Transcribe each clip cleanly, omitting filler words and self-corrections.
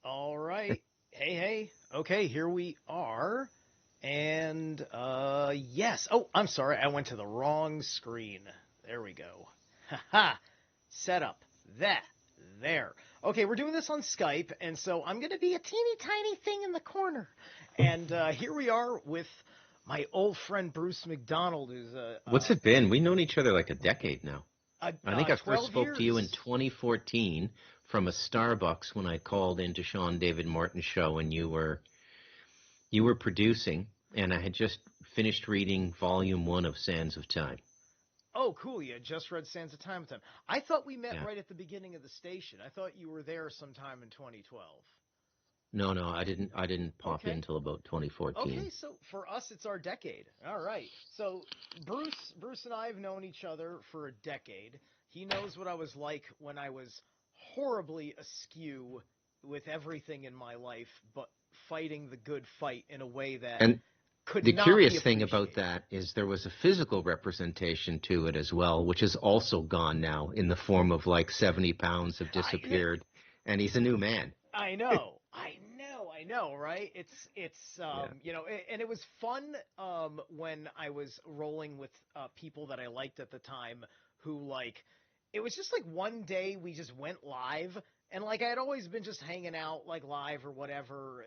All right. Hey, hey. Okay, here we are. And yes. Oh, I'm sorry. I went to the wrong screen. There we go. Haha. Set up. That. There. Okay, we're doing this on Skype, and so I'm going to be a teeny tiny thing in the corner. And here we are with my old friend Bruce MacDonald, who's What's it been? We've known each other like a decade now. I think I first 12 spoke to you in years. 2014 from a Starbucks when I called into Sean David Martin's show, and you were producing, and I had just finished reading Volume 1 of Sands of Time. Oh, cool. You had just read Sands of Time with him. I thought we met Yeah. right at the beginning of the station. I thought you were there sometime in 2012. No, I didn't pop in Okay. till about 2014. Okay, so for us it's our decade. All right. So Bruce and I have known each other for a decade. He knows what I was like when I was horribly askew with everything in my life, but fighting the good fight in a way that And could the not be curious thing about appreciated. that is there was a physical representation to it as well, which is also gone now in the form of like 70 pounds have I disappeared, and he's a new man. I know, right? It's Yeah. and it was fun when I was rolling with people that I liked at the time who like it was just like one day we just went live and like I had always been just hanging out like live or whatever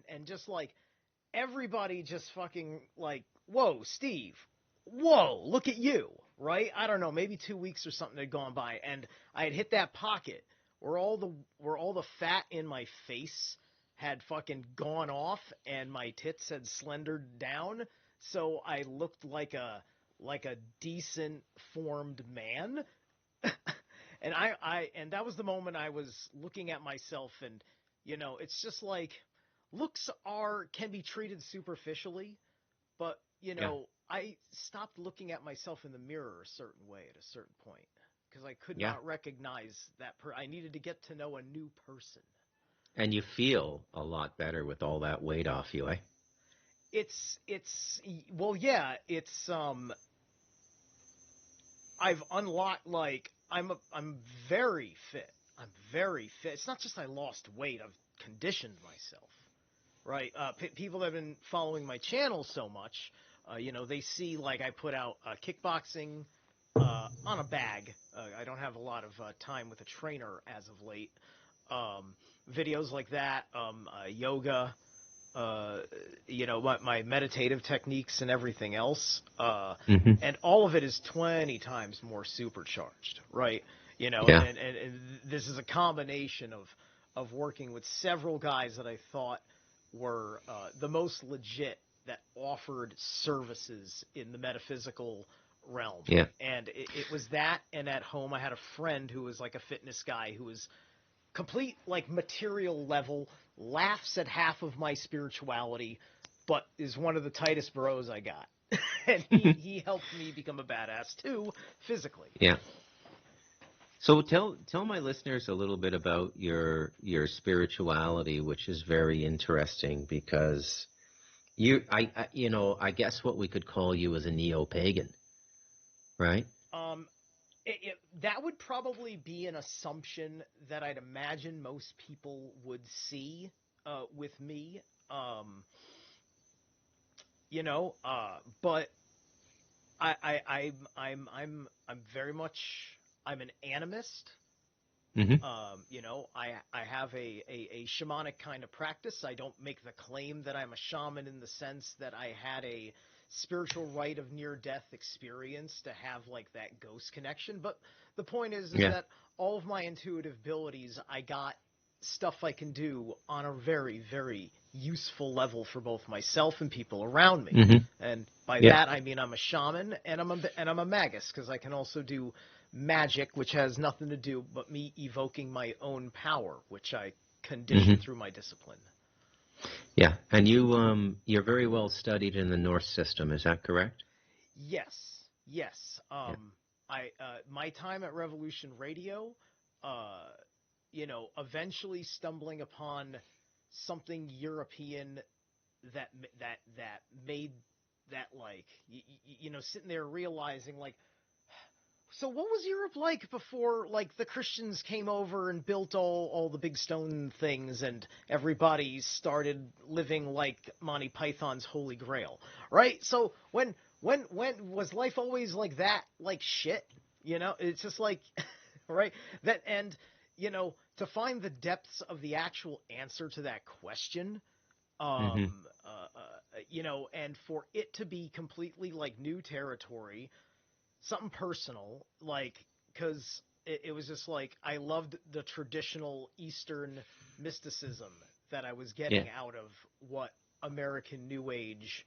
and just like everybody just fucking like, "Whoa, Steve. Whoa, look at you." Right? I don't know, maybe 2 weeks or something had gone by and I had hit that pocket where all the fat in my face had fucking gone off and my tits had slendered down, so I looked like a decent formed man. And and that was the moment I was looking at myself and it's just like looks are can be treated superficially, but Yeah. I stopped looking at myself in the mirror a certain way at a certain point because I could Yeah. not recognize I needed to get to know a new person. And you feel a lot better with all that weight off you, eh? It's well, yeah, it's I've unlocked like I'm very fit. I'm very fit. It's not just I lost weight. I've conditioned myself. Right. People that have been following my channel so much, they see like I put out kickboxing on a bag. I don't have a lot of time with a trainer as of late. Videos like that, yoga, my meditative techniques and everything else. Hmm. And all of it is 20 times more supercharged, right? Yeah. And this is a combination of working with several guys that I thought were the most legit that offered services in the metaphysical realm. Yeah. And it was that, and at home I had a friend who was like a fitness guy who was complete like material level, laughs at half of my spirituality, but is one of the tightest bros I got. And he helped me become a badass too, physically. Yeah. So tell my listeners a little bit about your spirituality, which is very interesting because I guess what we could call you as a neo-pagan, right? Um, that would probably be an assumption that I'd imagine most people would see with me. Um, but I'm very much I'm an animist. Hmm. I have a shamanic kind of practice. I don't make the claim that I'm a shaman in the sense that I had a spiritual rite of near death experience to have like that ghost connection. But the point is Yeah. that all of my intuitive abilities, I got stuff I can do on a very, very useful level for both myself and people around me. Hmm. And by Yeah. that I mean I'm a shaman and I'm a magus because I can also do magic, which has nothing to do but me evoking my own power, which I condition Hmm. through my discipline. Yeah. And you're very well studied in the Norse system, is that correct? Yes, yes. Yeah. I My time at Revolution Radio, uh, eventually stumbling upon something European that made that like sitting there realizing like So what was Europe like before, like, the Christians came over and built all the big stone things, and everybody started living like Monty Python's Holy Grail, right? So when was life always like that, like shit? You know, it's just like, right? That and to find the depths of the actual answer to that question, Hmm. and for it to be completely like new territory, something personal, like, because it was just like I loved the traditional Eastern mysticism that I was Yeah. getting out of what American New Age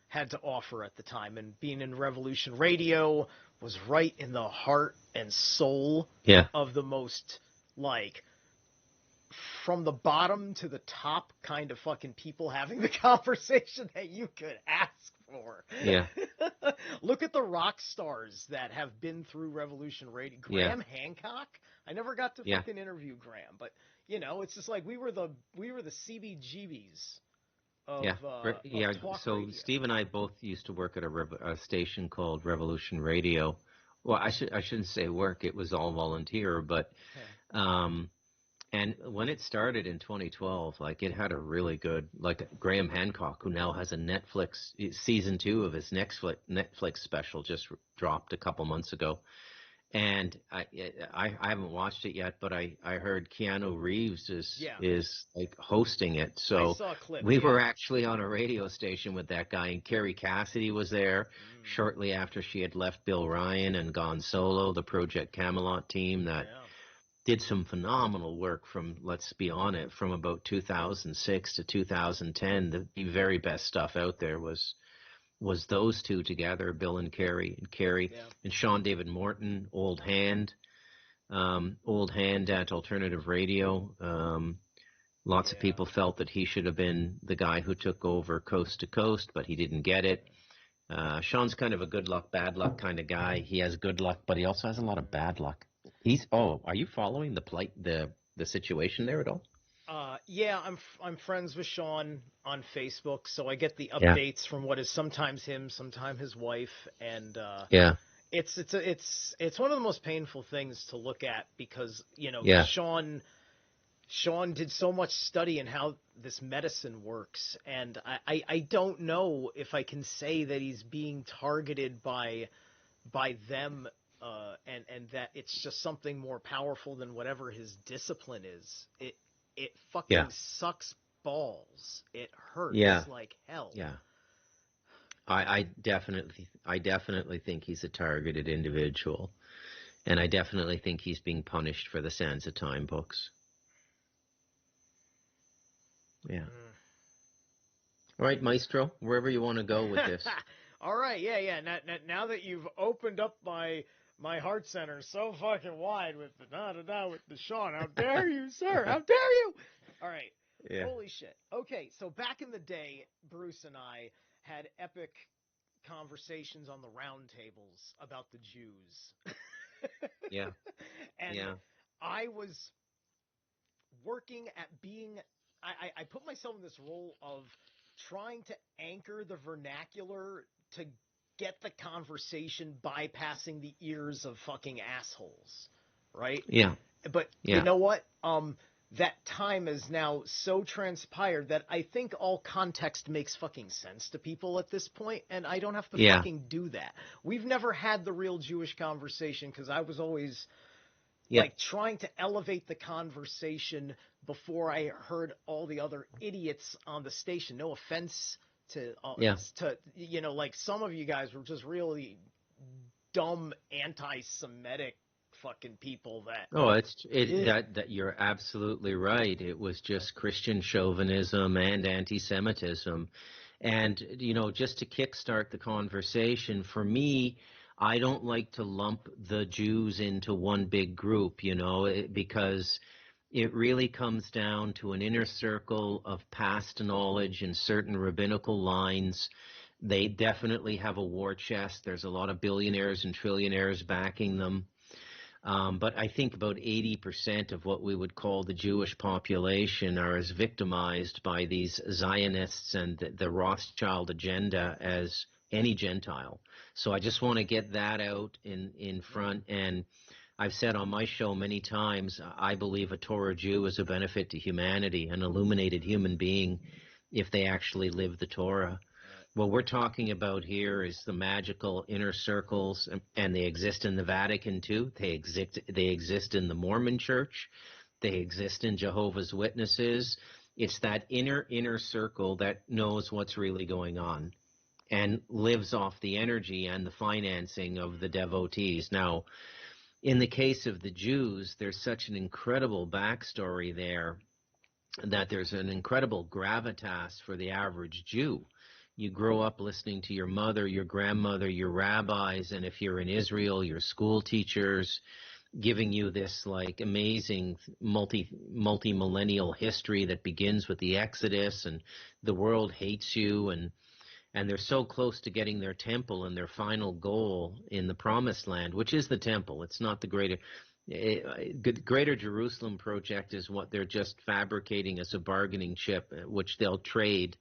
had to offer at the time. And being in Revolution Radio was right in the heart and soul Yeah. of the most, like, from the bottom to the top kind of fucking people having the conversation that you could ask for. Yeah. Look at the rock stars that have been through Revolution Radio. Yeah. Graham Hancock. I never got to Yeah. fucking interview Graham, but it's just like we were the CBGBs of Yeah. Yeah. talk So radio. Steve and I both used to work at a station called Revolution Radio. Well, I shouldn't say work. It was all volunteer, but um, and when it started in 2012, like it had a really good, like Graham Hancock, who now has a season 2 of his Netflix special just dropped a couple months ago. And I haven't watched it yet, but I heard Keanu Reeves Yeah, is like hosting it. I So saw a clip. we were Yeah. actually on a radio station with that guy, and Carrie Cassidy was there Mm, shortly after she had left Bill Ryan and gone solo, the Project Camelot team that yeah. did some phenomenal work from, let's be honest, from about 2006 to 2010. The very best stuff out there was those two together, Bill and Carrie, Yeah. and Sean David Morton, old hand at alternative radio. Lots of Yeah. people felt that he should have been the guy who took over coast to coast, but he didn't get it. Sean's kind of a good luck, bad luck kind of guy. He has good luck, but he also has a lot of bad luck. Are you following the situation there at all? Yeah, I'm friends with Sean on Facebook, so I get the Yeah, updates from what is sometimes him, sometimes his wife, and yeah, it's one of the most painful things to look at because yeah, Sean did so much study in how this medicine works, and I don't know if I can say that he's being targeted by them, and that it's just something more powerful than whatever his discipline is. It yeah, fucking sucks balls. It hurts yeah, like hell. yeah. I definitely think he's a targeted individual, and I definitely think he's being punished for the Sands of Time books. Yeah. All right, Maestro, wherever you want to go with this. All right, yeah. Now that you've opened up my heart center so fucking wide with the da with the Sean, how dare you, sir? How dare you? All right, Yeah. holy shit. Okay, so back in the day, Bruce and I had epic conversations on the round tables about the Jews. Yeah. And Yeah. I was working at being I put myself in this role of trying to anchor the vernacular to get the conversation bypassing the ears of fucking assholes, right? Yeah. But you Yeah. know what? That time is now so transpired that I think all context makes fucking sense to people at this point, and I don't have to Yeah. fucking do that. We've never had the real Jewish conversation because I was always Yeah. like trying to elevate the conversation before I heard all the other idiots on the station. No offense Yeah. to like some of you guys were just really dumb anti-Semitic fucking people that Oh, that you're absolutely right. It was just Christian chauvinism and anti-Semitism. And, just to kickstart the conversation, for me, I don't like to lump the Jews into one big group, because it really comes down to an inner circle of past knowledge and certain rabbinical lines. They definitely have a war chest. There's a lot of billionaires and trillionaires backing them. But I think about 80% of what we would call the Jewish population are as victimized by these Zionists and the Rothschild agenda as any Gentile. So I just want to get that out in front. And I've said on my show many times, I believe a Torah Jew is a benefit to humanity, an illuminated human being, if they actually live the Torah. What we're talking about here is the magical inner circles, and they exist in the Vatican too. They exist in the Mormon Church. They exist in Jehovah's Witnesses. It's that inner circle that knows what's really going on and lives off the energy and the financing of the devotees. Now, in the case of the Jews, there's such an incredible backstory there that there's an incredible gravitas for the average Jew. You grow up listening to your mother, your grandmother, your rabbis, and if you're in Israel, your school teachers, giving you this like amazing multi-millennial history that begins with the Exodus, and the world hates you, and they're so close to getting their temple and their final goal in the Promised Land, which is the temple. It's not the Greater Jerusalem project is what they're just fabricating as a bargaining chip, which they'll trade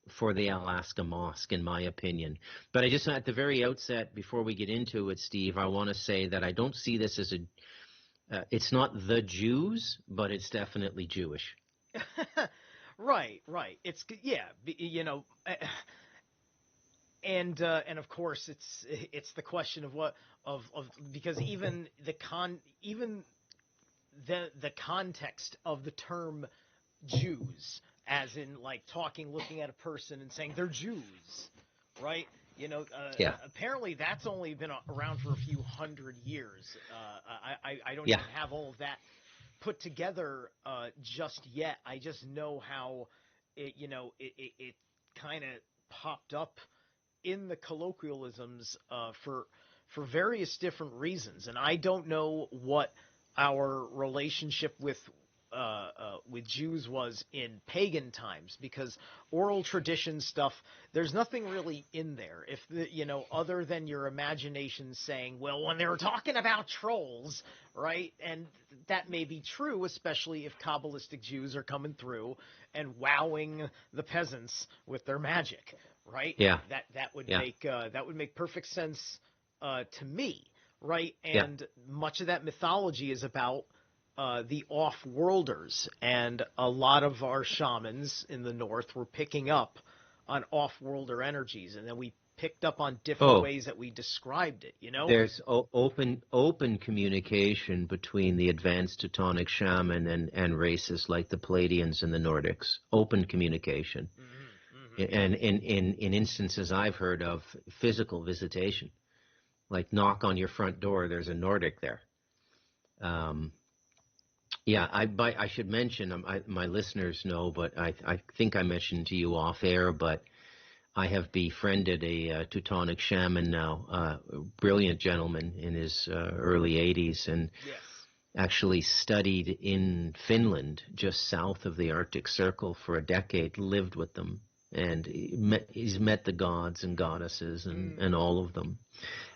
for the Alaska Mosque, in my opinion. But I just, at the very outset, before we get into it, Steve, I want to say that I don't see this as it's not the Jews, but it's definitely Jewish. Right. It's, yeah, and of course it's the question of what of because even the context of the term Jews, as in like looking at a person and saying they're Jews, right? Yeah. Apparently that's only been around for a few hundred years. I don't Yeah. even have all of that put together just yet. I just know how it kind of popped up in the colloquialisms for various different reasons, and I don't know what our relationship with Jews was in pagan times, because oral tradition stuff, there's nothing really in there, if other than your imagination saying, well, when they were talking about trolls, right? And that may be true, especially if Kabbalistic Jews are coming through and wowing the peasants with their magic, right? Yeah. That would make perfect sense to me, right? And much of that mythology is about the off-worlders, and a lot of our shamans in the north were picking up on off-worlder energies, and then we picked up on different ways that we described it. There's open communication between the advanced Teutonic shaman and races like the Palladians and the Nordics. Open communication. And in instances I've heard of, physical visitation, like knock on your front door, there's a Nordic there. I should mention, my listeners know, but I think I mentioned to you off air, but I have befriended a Teutonic shaman now, a brilliant gentleman in his early 80s, and actually studied in Finland, just south of the Arctic Circle, for a decade, lived with them, and he's met the gods and goddesses and all of them.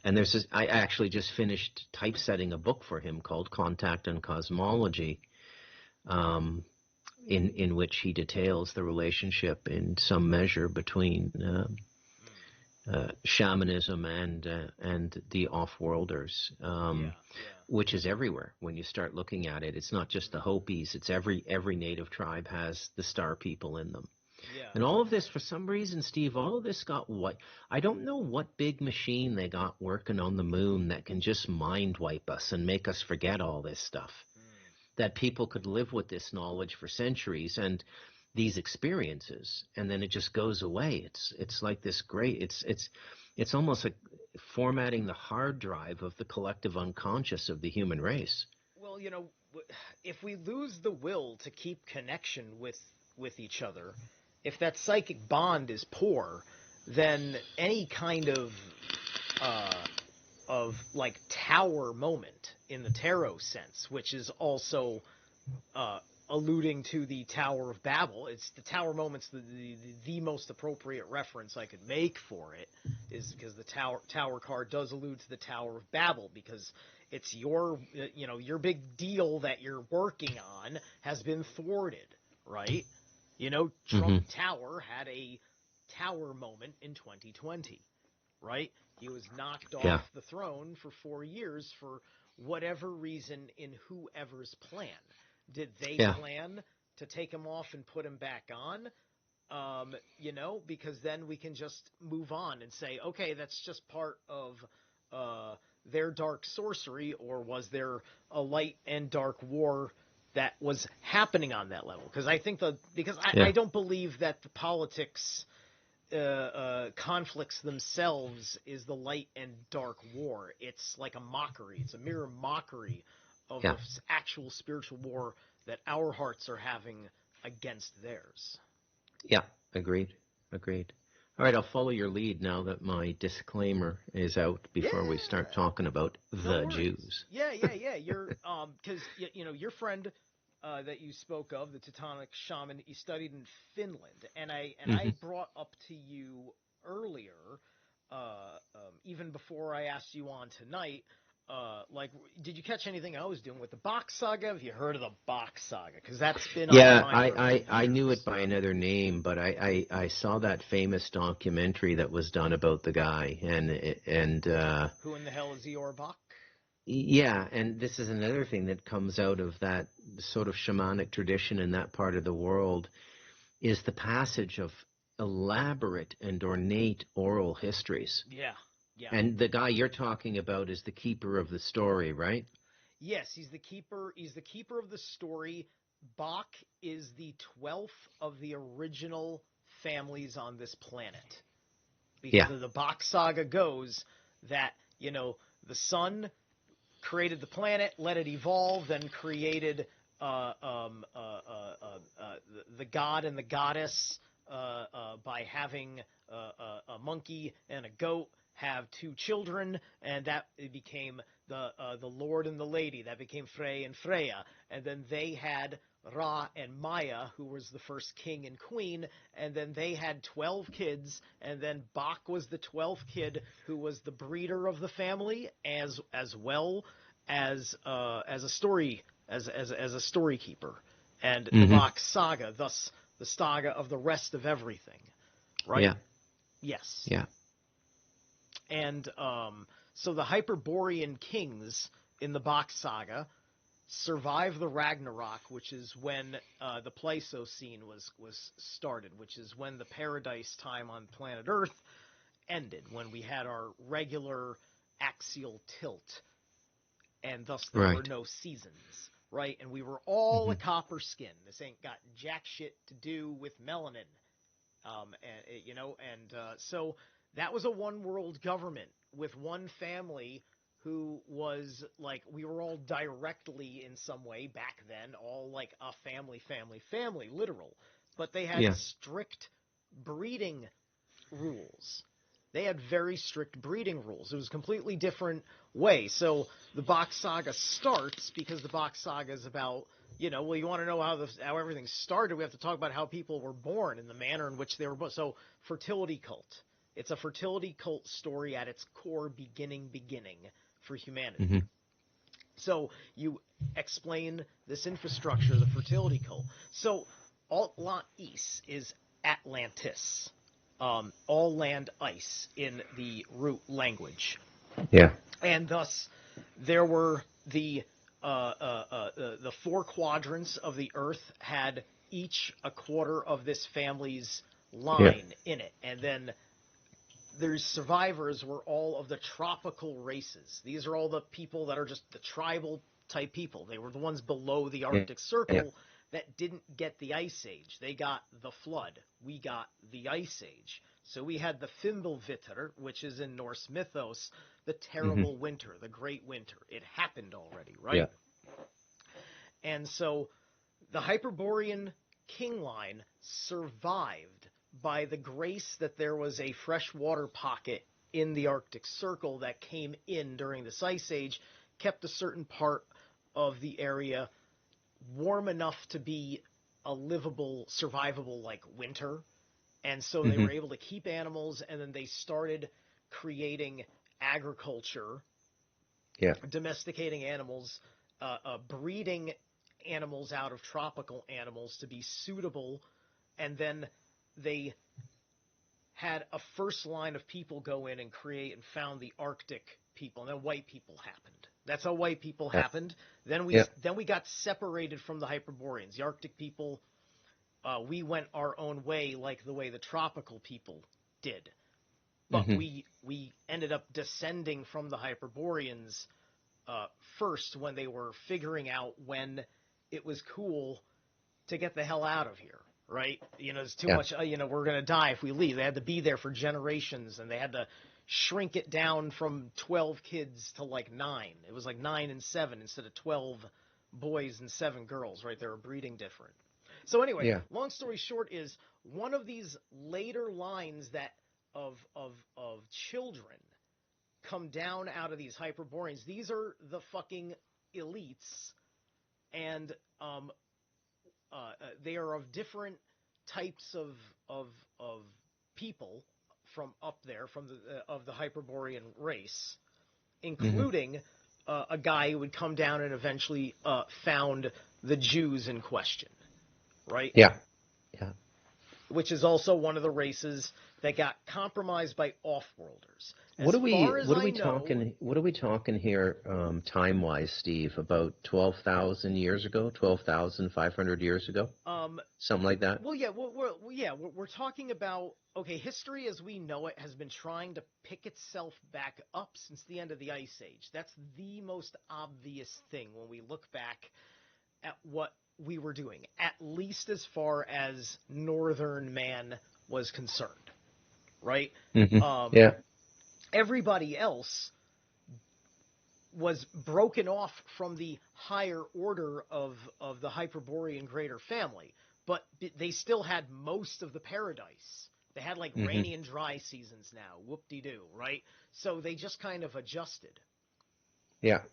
And I actually just finished typesetting a book for him called Contact and Cosmology, in which he details the relationship in some measure between shamanism and the off-worlders, which is everywhere when you start looking at it. It's not just the Hopis. It's every native tribe has the star people in them. Yeah. And all of this, for some reason, Steve, all of this got I don't know what big machine they got working on the moon that can just mind wipe us and make us forget all this stuff. That people could live with this knowledge for centuries and these experiences, and then it just goes away. It's like this great. It's almost like formatting the hard drive of the collective unconscious of the human race. Well, if we lose the will to keep connection with each other, if that psychic bond is poor, then any kind of like tower moment in the tarot sense, which is also alluding to the Tower of Babel. It's the tower moment's the most appropriate reference I could make for it, is because the tower card does allude to the Tower of Babel, because it's your big deal that you're working on has been thwarted, right? Trump Tower had a tower moment in 2020, right? He was knocked Yeah. off the throne for 4 years for whatever reason in whoever's plan. Did they Yeah. plan to take him off and put him back on? Because then we can just move on and say, okay, that's just part of their dark sorcery, or was there a light and dark war that was happening on that level? Because I Yeah. don't believe that the politics conflicts themselves is the light and dark war. It's like a mockery. It's a mere mockery of Yeah. the actual spiritual war that our hearts are having against theirs. Yeah. Agreed. Agreed. All right, I'll follow your lead now that my disclaimer is out Yeah, before we start talking about no the worries. Jews. Yeah. You're because your friend that you spoke of, the Teutonic shaman, he studied in Finland, and I Hmm. brought up to you earlier, even before I asked you on tonight. Did you catch anything I was doing with the Bach saga? Have you heard of the Bach saga? Because that's been on my Yeah, mind for I knew it years. by another name, but I saw that famous documentary that was done about the guy, and Who in the hell is Eeyore Bach? yeah, and this is another thing that comes out of that sort of shamanic tradition in that part of the world is the passage of elaborate and ornate oral histories. Yeah, yeah. And the guy you're talking about is the keeper of the story, right? Yes, he's the keeper. He's the keeper of the story. Bach is the 12th of the original families on this planet. Because Yeah. of the Bach saga goes that, the sun created the planet, let it evolve, then created the god and the goddess by having a monkey and a goat have two children, and that became the Lord and the Lady. That became Frey and Freya, and then they had Ra and Maya, who was the first king and queen, and then they had 12 kids, and then Bach was the 12th kid, who was the breeder of the family, as well as a story as a story keeper, and the Hmm. Bach saga, thus the saga of the rest of everything, right? Yeah. Yes, Yeah. and so the Hyperborean kings in the Bach saga survive the Ragnarok, which is when the Pleistocene was started, which is when the paradise time on planet Earth ended, when we had our regular axial tilt, and thus there were Right. no seasons, right? And we were all Hmm. a copper skin. This ain't got jack shit to do with melanin, so that was a one world government with one family who was like, we were all directly in some way back then, all like a family, literal. But they had Yeah. strict breeding rules. They had very strict breeding rules. It was a completely different way. So the Bach saga starts because the Bach saga is about, you want to know how everything started. We have to talk about how people were born and the manner in which they were born. So fertility cult. It's a fertility cult story at its core, beginning for humanity. Hmm. So you explain this infrastructure, the fertility cult. So Atlantis is Atlantis, all land ice in the root language, Yeah. and thus there were the four quadrants of the Earth had each a quarter of this family's Yeah. line in it, and then their survivors were all of the tropical races. These are all the people that are just the tribal type people. They were the ones below the Yeah. Arctic Yeah. Circle that didn't get the Ice Age. They got the flood. We got the Ice Age. So we had the Fimbulvitr, which is in Norse mythos, the Hmm. terrible winter, the great winter. It happened already, Yeah. right? And so the Hyperborean king line survived by the grace that there was a freshwater pocket in the Arctic Circle that came in during this ice age, kept a certain part of the area warm enough to be a livable, survivable like winter. And so they Hmm. were able to keep animals, and then they started creating agriculture, Yeah. domesticating animals, breeding animals out of tropical animals to be suitable, and then they had a first line of people go in and create and found the Arctic people, and then white people happened. That's how white people Yeah. happened. Then Yeah. we got separated from the Hyperboreans. The Arctic people, we went our own way, like the way the tropical people did. But Hmm. we ended up descending from the Hyperboreans first when they were figuring out when it was cool to get the hell out of here, right? There's too Yeah. much, we're going to die if we leave. They had to be there for generations, and they had to shrink it down from 12 kids to like 9. It was like 9 and 7 instead of 12 boys and 7 girls, right? They were breeding different. So anyway, Yeah. long story short is one of these later lines that of children come down out of these Hyperboreans. These are the fucking elites, and they are of different types of people from up there, from of the Hyperborean race, Hmm. including a guy who would come down and eventually found the Jews in question, right? Yeah. Yeah. Which is also one of the races that got compromised by off-worlders. As far as What are I we know, talking? What are we talking here, time wise, Steve? About 12,000 years ago, 12,500 years ago, um, something like that. well, yeah, we're talking about, okay, history as we know it has been trying to pick itself back up since the end of the Ice Age. That's the most obvious thing when we look back at what we were doing, at least as far as northern man was concerned, right? Hmm. Um, Yeah. Everybody else was broken off from the higher order of the Hyperborean greater family, but they still had most of the paradise. They had like Hmm. rainy and dry seasons now, whoop-de-doo, right? So they just kind of adjusted. Yeah.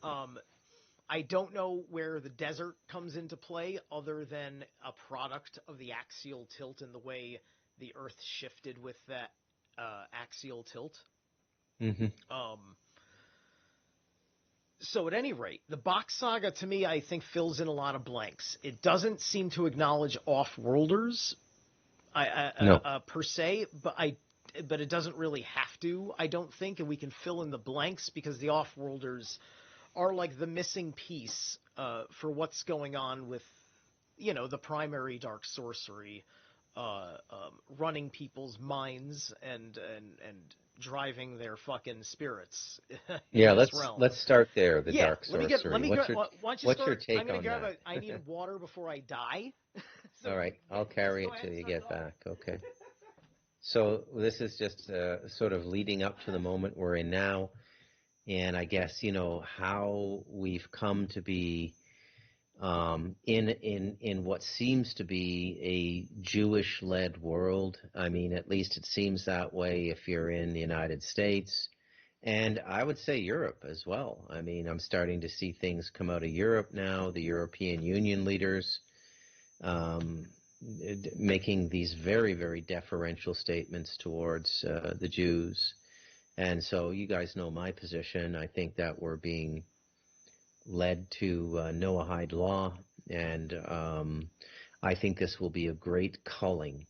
I don't know where the desert comes into play other than a product of the axial tilt and the way the Earth shifted with that axial tilt. Hmm. Um, So at any rate, the Box Saga to me, I think, fills in a lot of blanks. It doesn't seem to acknowledge off-worlders No. per se, but it doesn't really have to, I don't think, and we can fill in the blanks because the off-worlders are like the missing piece for what's going on with, the primary dark sorcery running people's minds and driving their fucking spirits in Yeah. this Let's realm. let's start there. The Yeah, dark let sorcery. me grab. Why don't you What's your start? I'm take gonna on grab that? a. I need water before I die. So All right. I'll just carry go it ahead till and you start it get off. back. Okay. So this is just sort of leading up to the moment we're in now, and I guess how we've come to be in what seems to be a Jewish-led world. I mean, at least it seems that way if you're in the United States, and I would say Europe as well. I mean, I'm starting to see things come out of Europe now. The European Union leaders um, making these very, very deferential statements towards the Jews. And so you guys know my position. I think that we're being led to Noahide law, and I think this will be a great culling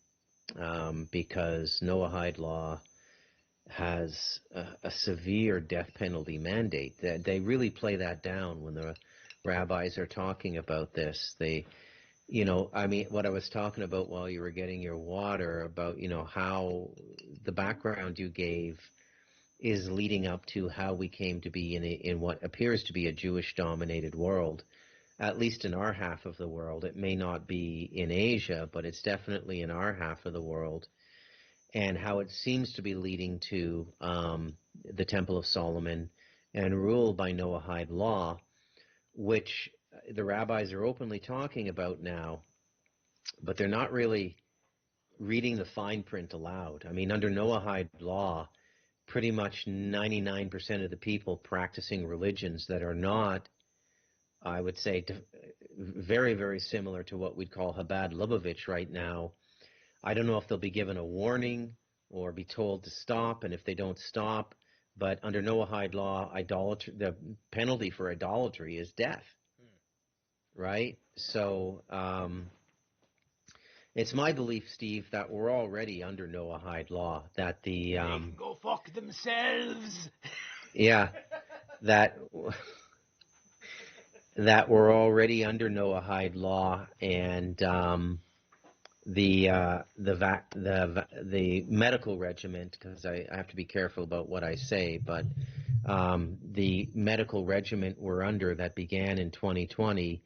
because Noahide law has a severe death penalty mandate. That they really play that down when the rabbis are talking about this. I mean, what I was talking about while you were getting your water about, how the background you gave is leading up to how we came to be in what appears to be a Jewish-dominated world, at least in our half of the world. It may not be in Asia, but it's definitely in our half of the world, and how it seems to be leading to the Temple of Solomon and rule by Noahide law, which the rabbis are openly talking about now, but they're not really reading the fine print aloud. I mean, under Noahide law, pretty much 99% of the people practicing religions that are not, I would say, very, very similar to what we'd call Chabad Lubavitch right now. I don't know if they'll be given a warning or be told to stop, and if they don't stop, but under Noahide law, the penalty for idolatry is death, right? So It's my belief, Steve, that we're already under Noahide law. That the They can go fuck themselves. yeah, that that we're already under Noahide law, and the medical regimen, because I have to be careful about what I say, but the medical regimen we're under that began in 2020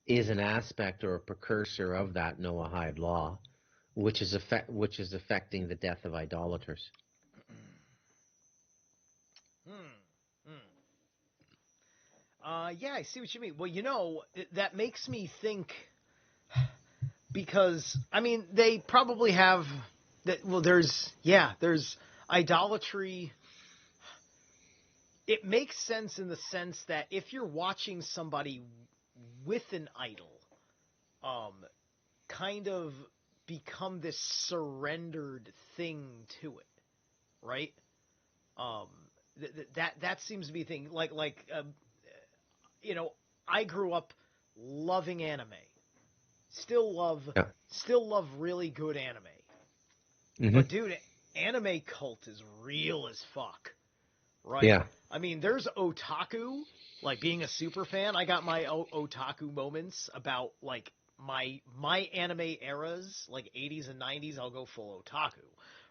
is an aspect or a precursor of that Noahide law, which is affecting the death of idolaters. Yeah, I see what you mean. Well, that makes me think, because I mean they probably have that. Well, there's idolatry. It makes sense in the sense that if you're watching somebody with an idol, kind of become this surrendered thing to it, right? Um, that seems to be a thing. I grew up loving anime. Still love, Yeah. still love really good anime. Mm-hmm. But dude, anime cult is real as fuck, right? Yeah. I mean, there's otaku. Like being a super fan, I got my otaku moments about like my anime eras, like 80s and 90s. I'll go full otaku,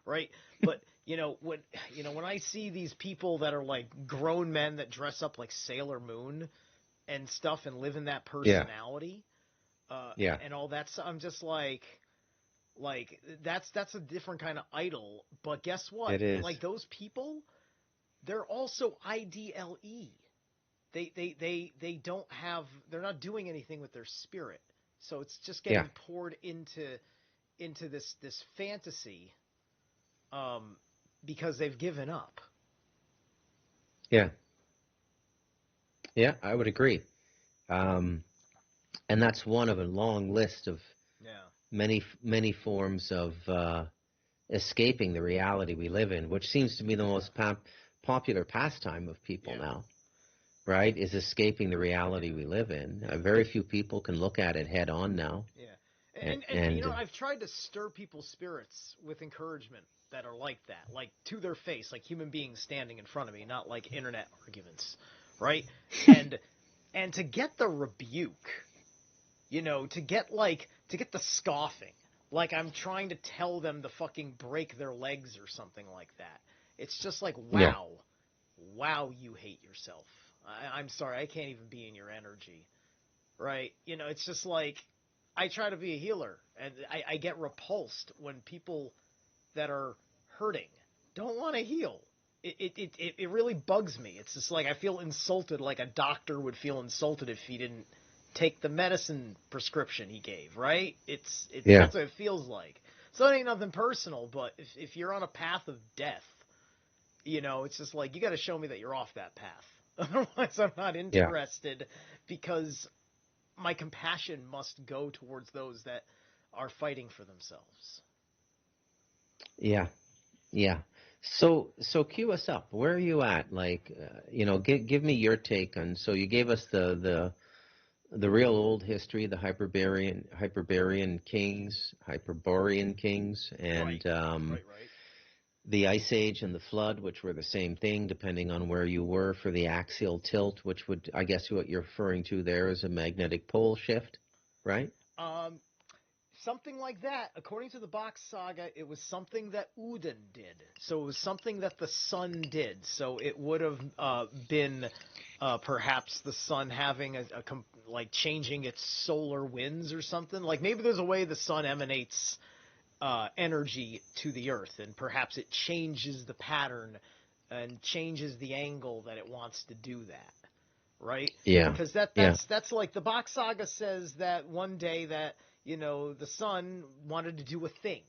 right? But when I see these people that are like grown men that dress up like Sailor Moon and stuff and live in that personality, Yeah. and all that stuff, I'm just like that's a different kind of idol. But guess what? It is. Like those people, they're also IDLE. They don't have, they're not doing anything with their spirit. So it's just getting poured into this fantasy, because they've given up. Yeah. Yeah, I would agree. And that's one of a long list of many forms of escaping the reality we live in, which seems to be the most popular pastime of people now, right? Is escaping the reality we live in. Very few people can look at it head on now. Yeah. And I've tried to stir people's spirits with encouragement that are like that, like to their face, like human beings standing in front of me, not like internet arguments, right? And to get the rebuke, to get the scoffing, like I'm trying to tell them to fucking break their legs or something like that. It's just like, wow, you hate yourself. I'm sorry, I can't even be in your energy, right? It's just like, I try to be a healer, and I get repulsed when people that are hurting don't want to heal. It really bugs me. It's just like I feel insulted, like a doctor would feel insulted if he didn't take the medicine prescription he gave, right? That's what it feels like. So it ain't nothing personal, but if you're on a path of death, it's just like, you got to show me that you're off that path. Otherwise, I'm not interested, because my compassion must go towards those that are fighting for themselves. Yeah. Yeah. So cue us up. Where are you at? Like, give me your take on. So you gave us the real old history, the Hyperborean kings, and Right. the Ice Age and the Flood, which were the same thing, depending on where you were for the axial tilt, which would, I guess, what you're referring to there is a magnetic pole shift, right? Something like that. According to the Box Saga, it was something that Udin did. So it was something that the sun did. So it would have been perhaps the sun having like changing its solar winds or something. Like maybe there's a way the sun emanates energy to the earth, and perhaps it changes the pattern and changes the angle that it wants to do that. Right? Yeah. Because that's like the Box Saga says that one day that the sun wanted to do a thing,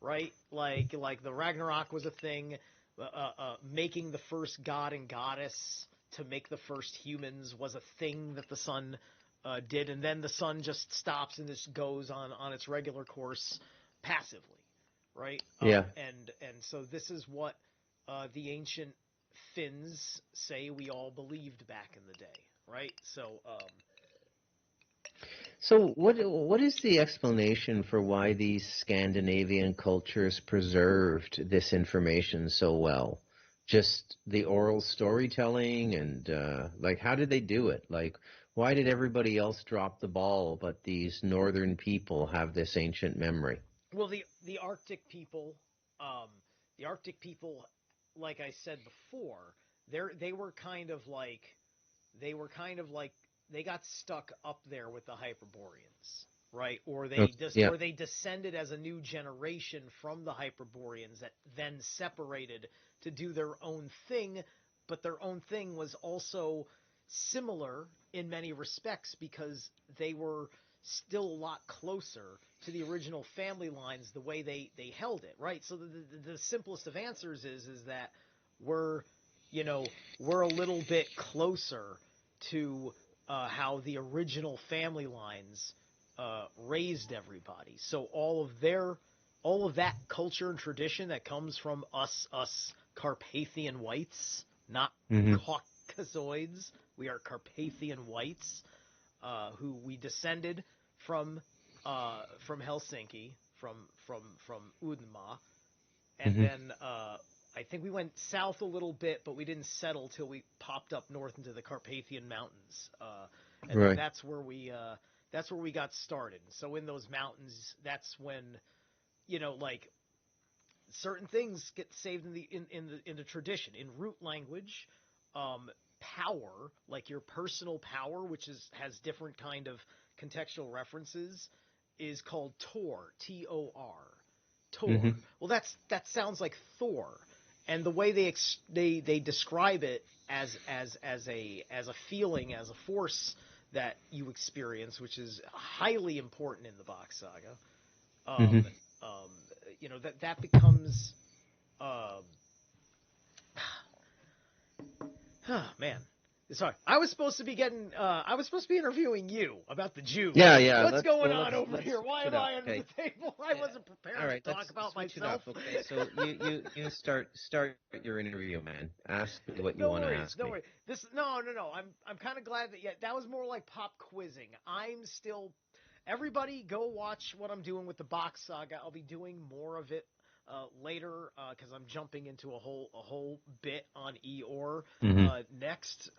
right? Like the Ragnarok was a thing, making the first god and goddess to make the first humans was a thing that the sun did, and then the sun just stops and just goes on its regular course passively, right? And so this is what the ancient Finns say we all believed back in the day, right? So So what is the explanation for why these Scandinavian cultures preserved this information so well? Just the oral storytelling and like how did they do it? Like why did everybody else drop the ball but these northern people have this ancient memory? Well, the Arctic people, um, the Arctic people, like I said before, they were kind of like they were kind of like they got stuck up there with the Hyperboreans, right? Okay, yeah. Or they descended as a new generation from the Hyperboreans that then separated to do their own thing, but their own thing was also similar in many respects because they were still a lot closer to the original family lines the way they held it, right? So the simplest of answers is that we're you know we're a little bit closer to how the original family lines raised everybody. So all of that culture and tradition that comes from us Carpathian whites, not Hmm. Caucasoids. We are Carpathian whites who we descended from Helsinki, from Uudmaa, and Hmm. then I think we went south a little bit, but we didn't settle till we popped up north into the Carpathian Mountains, and then Right. that's where we got started. So in those mountains, that's when like certain things get saved in the tradition in root language. Power, like your personal power, which has different kind of contextual references, is called Tor, Tor. Tor. Hmm. Well, that sounds like Thor, and the way they describe it as a feeling, as a force that you experience, which is highly important in the Bach saga. Hmm. Um, um, that becomes um, man. Sorry, I was supposed to be getting. I was supposed to be interviewing you about the Yeah, Jews. yeah. What's Let's going well, on over let's here? switch Why it am up. I under Okay. the table? I Yeah. wasn't All prepared to right, talk let's about switch it myself. up. Okay, so you start your interview, man. Ask me what you No want to worries, ask no me. worries. This no. I'm kind of glad that that was more like pop quizzing. I'm still. Everybody, go watch what I'm doing with the box saga. I'll be doing more of it later because I'm jumping into a whole bit on Eeyore Hmm. next.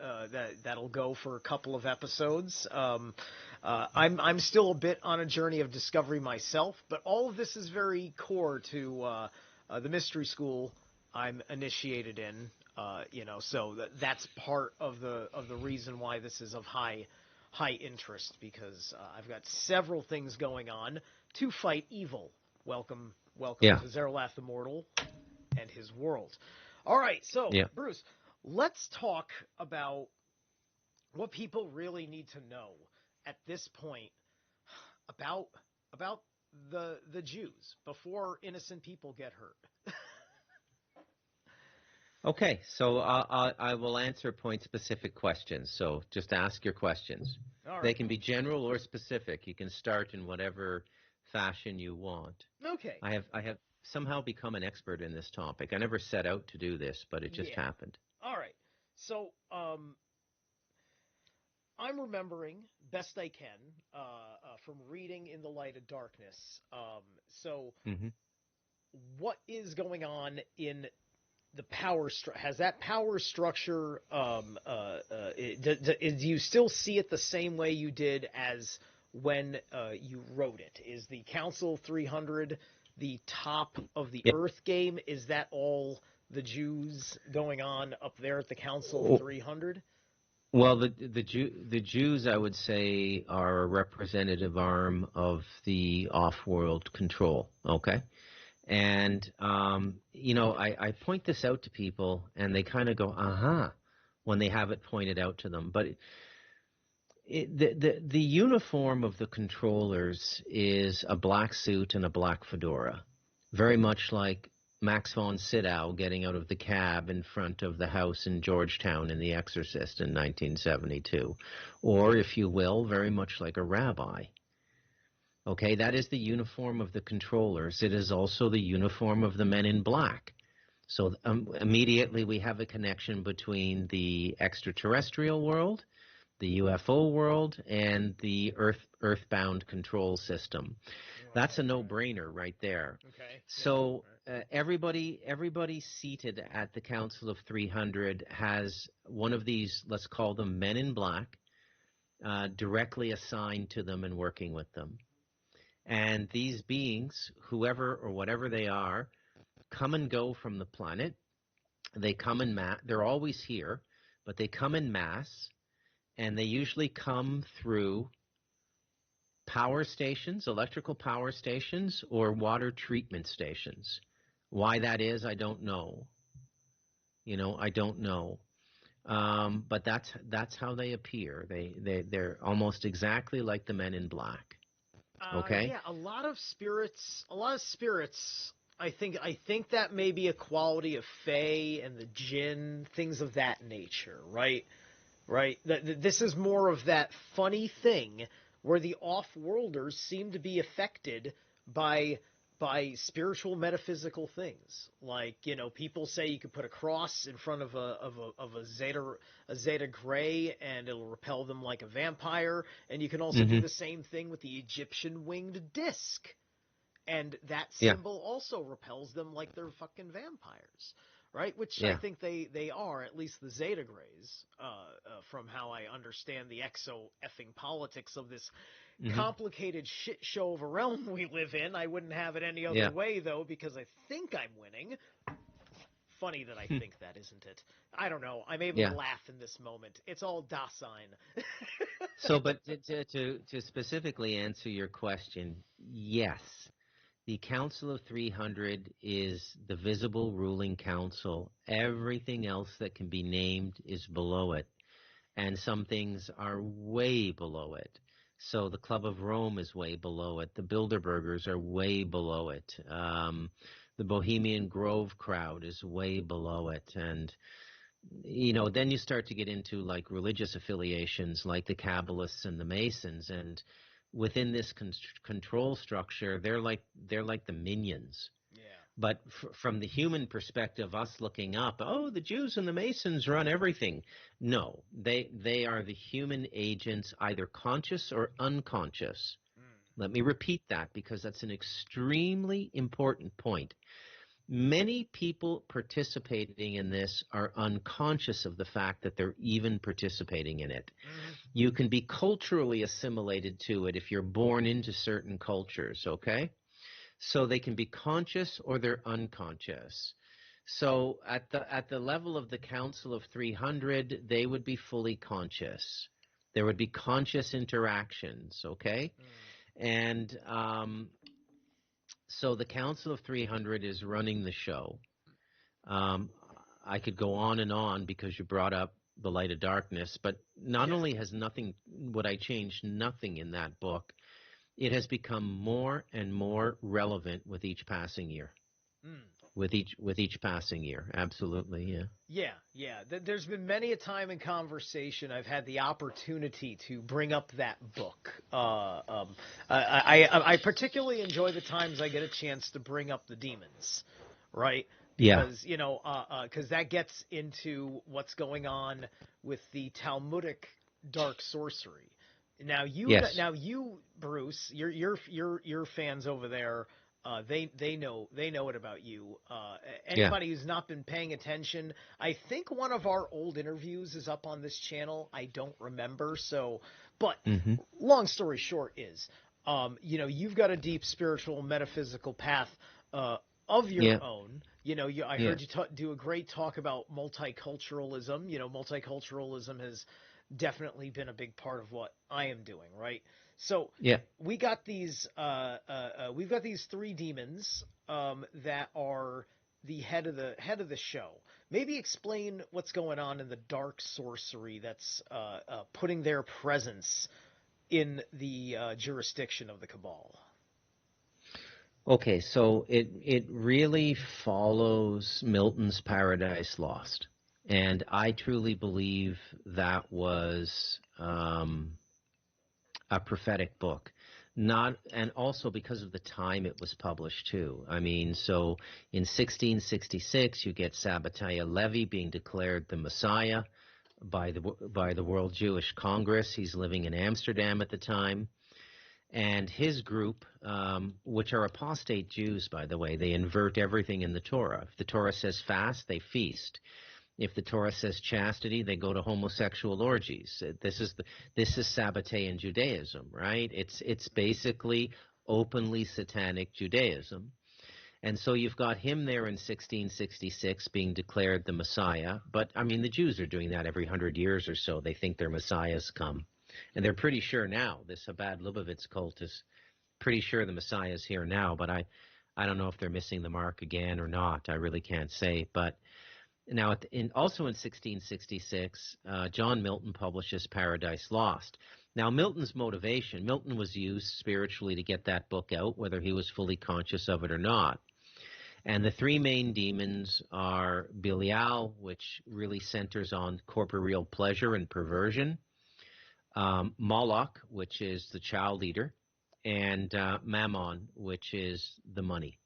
That'll go for a couple of episodes. I'm still a bit on a journey of discovery myself, but all of this is very core to the mystery school I'm initiated in. So that's part of the reason why this is of high interest because I've got several things going on to fight evil. Welcome Yeah, to Zerilath Immortal and his world. All right, so yeah. Bruce, let's talk about what people really need to know at this point about about the Jews before innocent people get hurt. Okay, so I will answer point-specific questions. So just ask your questions. All They right. can be general or specific. You can start in whatever fashion you want. Okay. I have somehow become an expert in this topic. I never set out to do this, but it just Yeah. happened. All right. So, I'm remembering best I can from reading In the Light of Darkness. So, Hmm. what is going on in the power structure? Has that power structure? Do you still see it the same way you did as when you wrote it? Is the Council 300 the top of the Yeah. Earth game? Is that all the Jews going on up there at the Council Oh, 300? well, the Jews, I would say, are a representative arm of the off-world control. Okay. And, I point this out to people and they kind of go, uh-huh, when they have it pointed out to them. But the uniform of the controllers is a black suit and a black fedora, very much like Max von Sydow getting out of the cab in front of the house in Georgetown in The Exorcist in 1972. Or, if you will, very much like a rabbi. Okay, that is the uniform of the controllers. It is also the uniform of the men in black. So immediately we have a connection between the extraterrestrial world the UFO world, and the earthbound control system. That's a no-brainer right there. Okay. So everybody seated at the Council of 300 has one of these, let's call them men in black, directly assigned to them and working with them. And these beings, whoever or whatever they are, come and go from the planet. They come in mass. They're always here, but they come in mass, and they usually come through power stations, electrical power stations, or water treatment stations. Why that is, I don't know. I don't know. But that's how they appear. They're almost exactly like the men in black. Okay? Yeah, a lot of spirits. I think that may be a quality of Fae and the Jinn, things of that nature, right? Right. This is more of that funny thing where the off-worlders seem to be affected by spiritual metaphysical things. Like, people say you could put a cross in front of a zeta gray and it'll repel them like a vampire, and you can also do the same thing with the Egyptian winged disc. And that symbol also repels them like they're fucking vampires. Right, which I think they are, at least the Zeta Grays, from how I understand the exo-effing politics of this complicated shit show of a realm we live in. I wouldn't have it any other way, though, because I think I'm winning. Funny that I think that, isn't it? I don't know. I'm able to laugh in this moment. It's all Dasein. So, but to specifically answer your question, yes. The Council of 300 is the visible ruling council. Everything else that can be named is below it. And some things are way below it. So the Club of Rome is way below it. The Bilderbergers are way below it. The Bohemian Grove crowd is way below it. And, then you start to get into like religious affiliations like the Kabbalists and the Masons. And within this control structure, they're like the minions. Yeah. But from the human perspective, us looking up, oh, the Jews and the Masons run everything. No, they are the human agents, either conscious or unconscious. Let me repeat that because that's an extremely important point. Many people participating in this are unconscious of the fact that they're even participating in it. You can be culturally assimilated to it if you're born into certain cultures, okay? So they can be conscious or they're unconscious. So at the level of the Council of 300, they would be fully conscious. There would be conscious interactions, okay? And so the Council of 300 is running the show. I could go on and on because you brought up The Light of Darkness, but not only would I change nothing in that book, it has become more and more relevant with each passing year. With each passing year, absolutely, yeah. There's been many a time in conversation I've had the opportunity to bring up that book. I particularly enjoy the times I get a chance to bring up the demons, right? Because because that gets into what's going on with the Talmudic dark sorcery. Now you Bruce, your fans over there. They know it about you. Anybody who's not been paying attention, I think one of our old interviews is up on this channel. I don't remember. So, but long story short is, you've got a deep spiritual metaphysical path of your own. I heard you do a great talk about multiculturalism. Multiculturalism has definitely been a big part of what I am doing, right? So we got these we've got these three demons that are the head of the show. Maybe explain what's going on in the dark sorcery that's putting their presence in the jurisdiction of the Cabal. Okay, so it really follows Milton's Paradise Lost, and I truly believe that was a prophetic book, and also because of the time it was published too. I mean, so in 1666 you get Sabbataya Levi being declared the Messiah. by the World Jewish Congress. He's living in Amsterdam at the time. And his group, which are apostate Jews, by the way, they invert everything in the Torah. If the Torah says fast, they feast. If the Torah says chastity, they go to homosexual orgies. This is Sabbatean Judaism, right? It's basically openly satanic Judaism. And so you've got him there in 1666 being declared the Messiah. But, I mean, the Jews are doing that every 100 years or so. They think their Messiah's come. And they're pretty sure now, this Chabad Lubavitch cult is pretty sure the Messiah's here now. But I don't know if they're missing the mark again or not. I really can't say. But now, also in 1666, John Milton publishes Paradise Lost. Now, Milton's motivation, Milton was used spiritually to get that book out, whether he was fully conscious of it or not. And the three main demons are Belial, which really centers on corporeal pleasure and perversion, Moloch, which is the child eater, and Mammon, which is the money.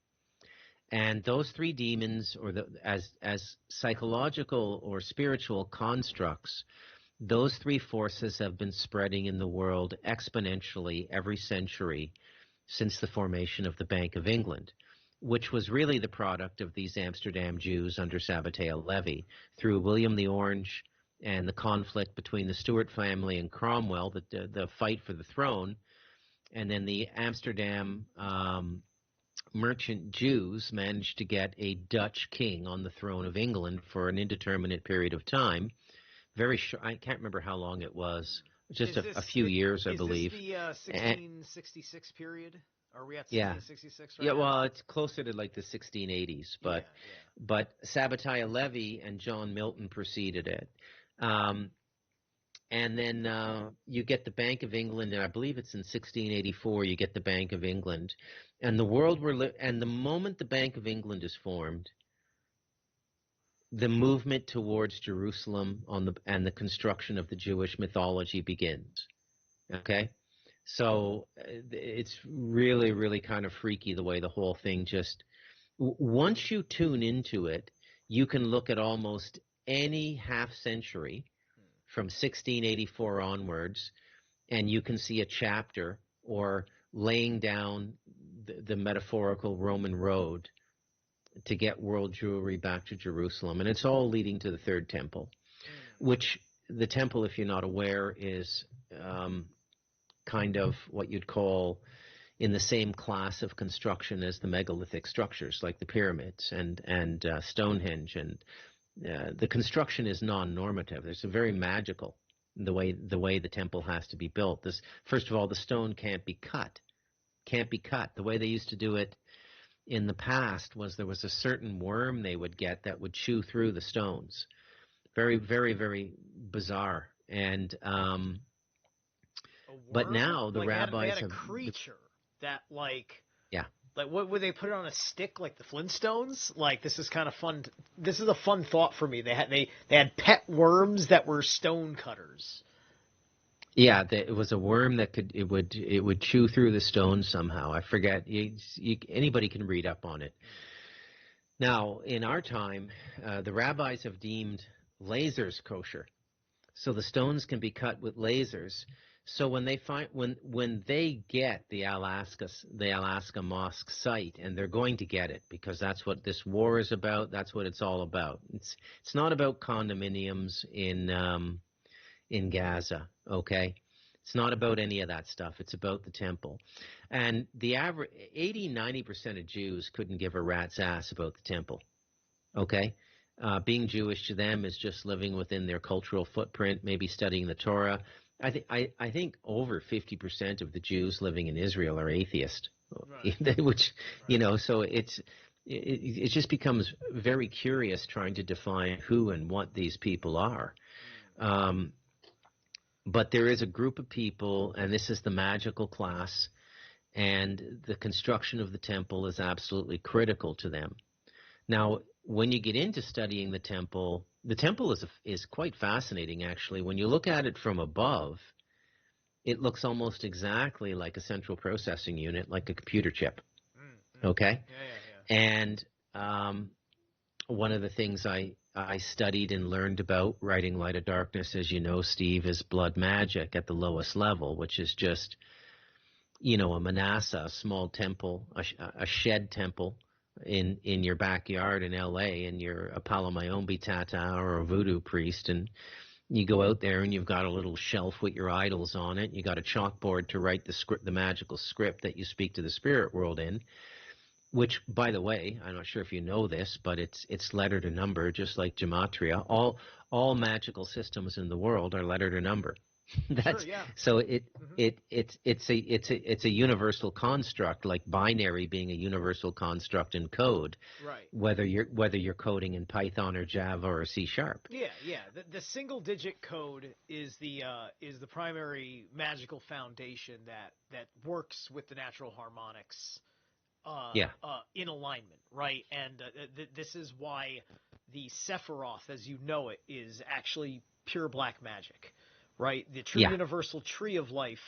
And those three demons, or as psychological or spiritual constructs, those three forces have been spreading in the world exponentially every century since the formation of the Bank of England, which was really the product of these Amsterdam Jews under Sabbatai Levy through William the Orange and the conflict between the Stuart family and Cromwell, the fight for the throne, and then the Amsterdam merchant Jews managed to get a Dutch king on the throne of England for an indeterminate period of time. Very short, I can't remember how long it was, just a few years, I believe. Is this the 1666 period? Are we at Yeah. 1666 right Yeah, now? well, it's closer to like the 1680s, but Sabbatai Levy and John Milton preceded it. And then you get the Bank of England, and I believe it's in 1684 you get the Bank of England. And the moment the Bank of England is formed, the movement towards Jerusalem and the construction of the Jewish mythology begins. Okay? So it's really, really kind of freaky the way the whole thing just once you tune into it, you can look at almost any half century from 1684 onwards, and you can see a chapter or laying down the metaphorical Roman road to get world Jewry back to Jerusalem. And it's all leading to the Third Temple, which the temple, if you're not aware, is kind of what you'd call in the same class of construction as the megalithic structures, like the pyramids and Stonehenge. And the construction is non-normative. It's very magical the way the temple has to be built. First of all, the stone can't be cut. The way they used to do it in the past was there was a certain worm they would get that would chew through the stones. Very, very, very bizarre. And but now the rabbis they had a creature that what would they put it on a stick like the Flintstones? Like, this is kind of fun. This is a fun thought for me. They had pet worms that were stone cutters. Yeah, it was a worm that would chew through the stone somehow. I forget. Anybody can read up on it. Now, in our time, the rabbis have deemed lasers kosher, so the stones can be cut with lasers. So when they get the Alaska Mosque site, and they're going to get it because that's what this war is about. That's what it's all about. It's not about condominiums in Gaza, okay? It's not about any of that stuff. It's about the temple. And the average 80-90% of Jews couldn't give a rat's ass about the temple, okay? Being Jewish to them is just living within their cultural footprint, maybe studying the Torah. I think over 50% of the Jews living in Israel are atheist, right. Which, so it just becomes very curious trying to define who and what these people are. But there is a group of people, and this is the magical class, and the construction of the temple is absolutely critical to them. Now, when you get into studying the temple is quite fascinating, actually. When you look at it from above, it looks almost exactly like a central processing unit, like a computer chip. Okay? Yeah. And one of the things I I studied and learned about writing Light of Darkness, as you know, Steve, is blood magic at the lowest level, which is just, a manasa, a small temple, a shed temple in your backyard in L.A., and you're a Palomayombe Tata or a voodoo priest, and you go out there and you've got a little shelf with your idols on it. You got a chalkboard to write the script, the magical script that you speak to the spirit world in. Which, by the way, I'm not sure if you know this, but it's letter to number, just like gematria. All magical systems in the world are letter to number. Sure, That's yeah. so Hmm. it's a universal construct, like binary being a universal construct in code, Right. whether you're coding in Python or Java or C sharp. Yeah, yeah. The single digit code is the primary magical foundation that works with the natural harmonics Yeah, in alignment, right? And this is why the Sephiroth, as you know it, is actually pure black magic, right? The true yeah, universal tree of life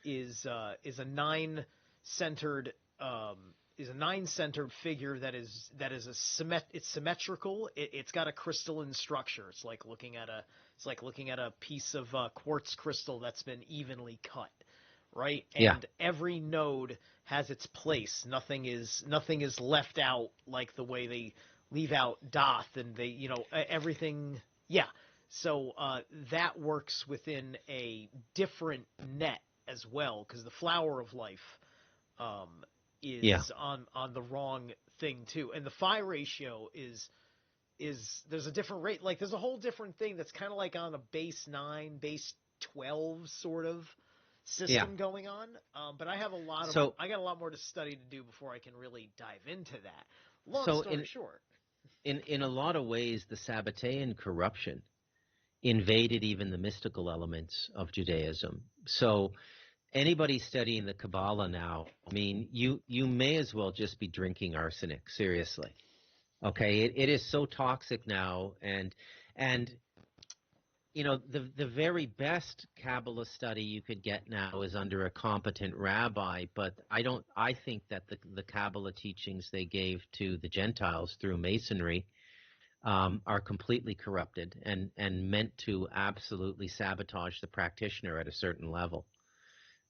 is a nine-centered um, nine-centered figure that is it's symmetrical. It's got a crystalline structure. It's like looking at a piece of quartz crystal that's been evenly cut, right? yeah, And every node has its place. Nothing is left out like the way they leave out Doth and everything. Yeah. So that works within a different net as well because the flower of life um, yeah. is on the wrong thing too, and the phi ratio is there's a different rate. Like there's a whole different thing that's kind of like on a base 9, base 12 sort of Yeah. system going on. But So I got a lot more to study to do before I can really dive into that. Long so story in short. in a lot of ways, the Sabbatean corruption invaded even the mystical elements of Judaism. So anybody studying the Kabbalah now, I mean, you may as well just be drinking arsenic, seriously. Okay, it is so toxic now, and the very best Kabbalah study you could get now is under a competent rabbi, but I think that the Kabbalah teachings they gave to the Gentiles through Masonry are completely corrupted and meant to absolutely sabotage the practitioner at a certain level,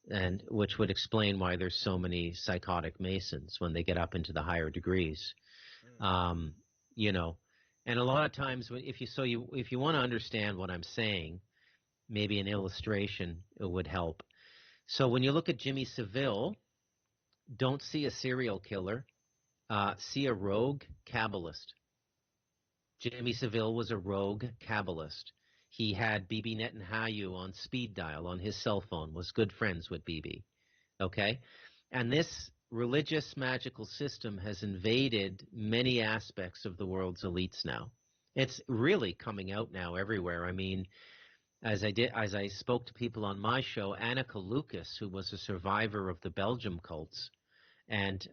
and which would explain why there's so many psychotic Masons when they get up into the higher degrees. Mm. Um, you know, and a lot of times, if you want to understand what I'm saying, maybe an illustration would help. So when you look at Jimmy Savile, don't see a serial killer, see a rogue Kabbalist. Jimmy Savile was a rogue Kabbalist. He had Bibi Netanyahu on speed dial on his cell phone, was good friends with Bibi. Okay? And this religious magical system has invaded many aspects of the world's elites now. It's really coming out now everywhere. I mean, as I spoke to people on my show, Annika Lucas, who was a survivor of the Belgium cults, and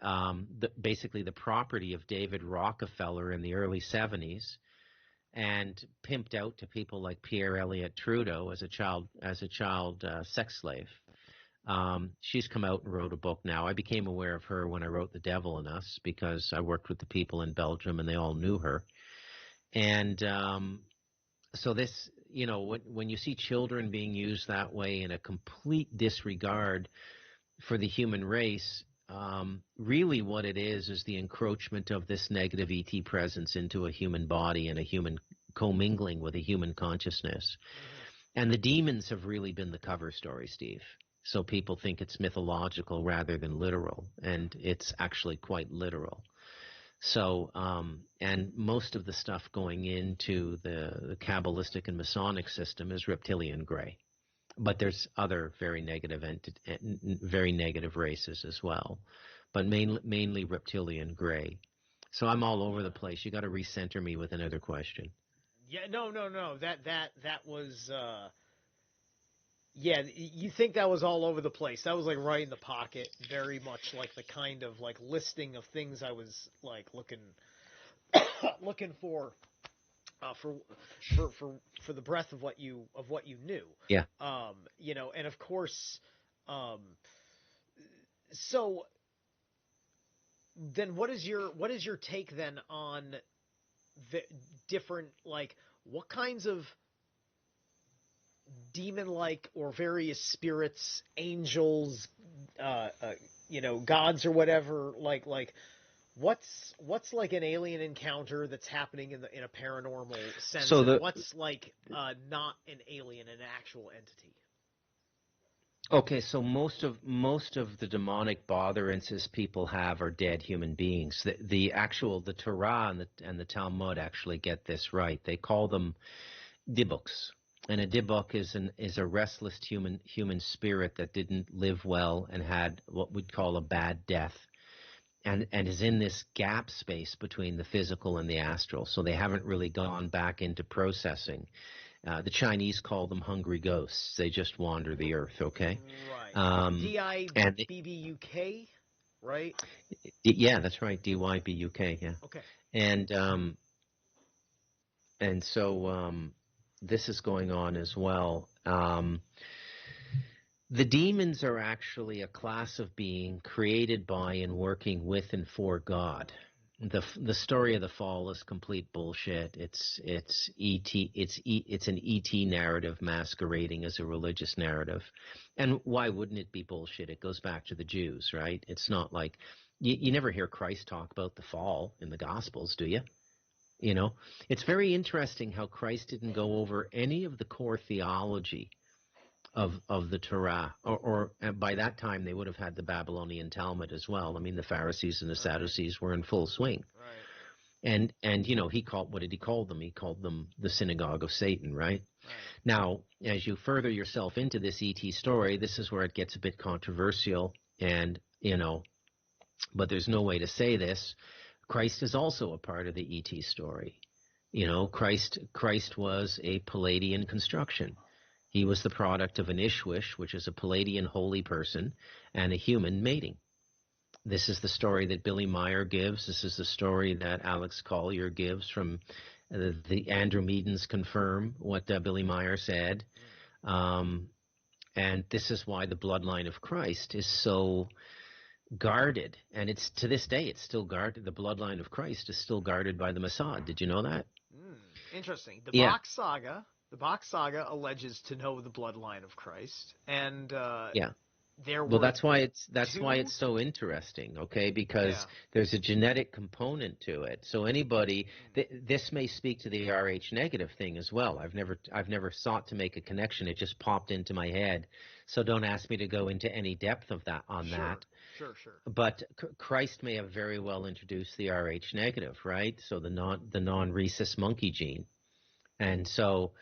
basically the property of David Rockefeller in the early 70s, and pimped out to people like Pierre Elliott Trudeau as a child sex slave. She's come out and wrote a book now. I became aware of her when I wrote The Devil in Us because I worked with the people in Belgium and they all knew her. And so this, when you see children being used that way in a complete disregard for the human race, really what it is the encroachment of this negative ET presence into a human body and a human commingling with a human consciousness. Hmm. And the demons have really been the cover story, Steve. So people think it's mythological rather than literal, and it's actually quite literal. So, and most of the stuff going into the Kabbalistic and Masonic system is reptilian gray. But there's other very negative races as well, but mainly reptilian gray. So I'm all over the place. You got to recenter me with another question. Yeah, no, no, no. That was yeah, you think that was all over the place. That was like right in the pocket, very much like the kind of like listing of things I was like looking for uh, for for the breadth of what you knew. Yeah. And of course, um, so then what is your take then on different, like, what kinds of demon-like or various spirits, angels, gods or whatever, like what's like an alien encounter that's happening in a paranormal sense, So and the what's like not an alien, an actual entity? Okay, so most of the demonic botherances people have are dead human beings. The Torah and the Talmud actually get this right. They call them dibuks. And a dibuk is a restless human spirit that didn't live well and had what we'd call a bad death, and is in this gap space between the physical and the astral. So they haven't really gone back into processing. The Chinese call them hungry ghosts. They just wander the earth. Okay, Right. um, and Dibbuk, right? yeah, that's right. Dybuk. Yeah, Okay. and so this is going on as well. The demons are actually a class of being created by and working with and for God. The story of the fall is complete bullshit. It's an ET narrative masquerading as a religious narrative. And why wouldn't it be bullshit? It goes back to the Jews, right? It's not like you never hear Christ talk about the fall in the Gospels, do you? You know, it's very interesting how Christ didn't go over any of the core theology of the Torah, or by that time they would have had the Babylonian Talmud as well. I mean, the Pharisees and the Sadducees were in full swing, Right. and what did he call them? He called them the synagogue of Satan, right? Right. Now, as you further yourself into this ET story, this is where it gets a bit controversial, and but there's no way to say this. Christ is also a part of the ET story. Christ was a Palladian construction. He was the product of an Ishwish, which is a Palladian holy person, and a human mating. This is the story that Billy Meyer gives. This is the story that Alex Collier gives from the Andromedans confirm what Billy Meyer said. And this is why the bloodline of Christ is so guarded. And it's to this day, it's still guarded. The bloodline of Christ is still guarded by the Mossad. Did you know that? Interesting. The Yeah. Bach Saga alleges to know the bloodline of Christ, and Yeah. there Well, were that's why two. it's so interesting, okay? Because Yeah. there's a genetic component to it. So anybody, this may speak to the Rh negative thing as well. I've never sought to make a connection. It just popped into my head. So don't ask me to go into any depth of that on that. Sure. But Christ may have very well introduced the Rh negative, right? So the non-rhesus monkey gene, and so.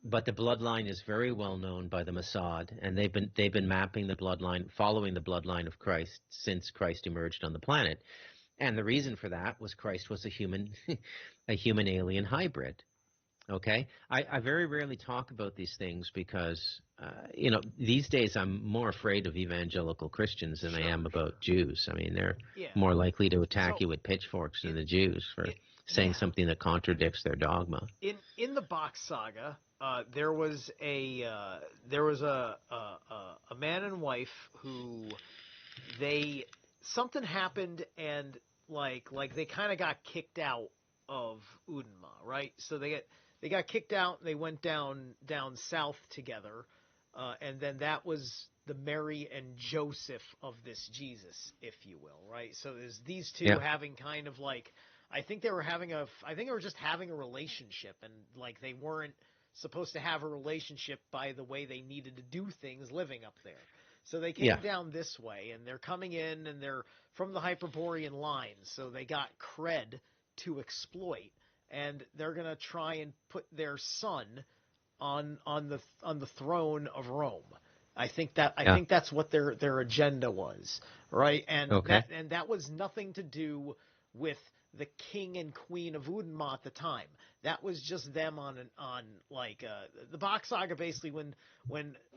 But the bloodline is very well known by the Mossad, and they've been mapping the bloodline, following the bloodline of Christ since Christ emerged on the planet. And the reason for that was Christ was a human alien hybrid. Okay, I very rarely talk about these things because these days I'm more afraid of evangelical Christians than I am about Jews. I mean, they're more likely to attack you with pitchforks than the Jews for saying something that contradicts their dogma. In the Bach Saga, there was a man and wife who something happened, and like they kind of got kicked out of Udenma, right? So they got kicked out, and they went down south together, and then that was the Mary and Joseph of this Jesus, if you will, right? So there's these two having kind of like, I think they were just having a relationship, and like they weren't supposed to have a relationship by the way they needed to do things living up there. So they came down this way, and they're coming in, and they're from the Hyperborean line, so they got cred to exploit, and they're going to try and put their son on the throne of Rome. I think that's what their agenda was, right? And that was nothing to do with the king and queen of Udenma at the time. That was just them on the Bach Saga. Basically, when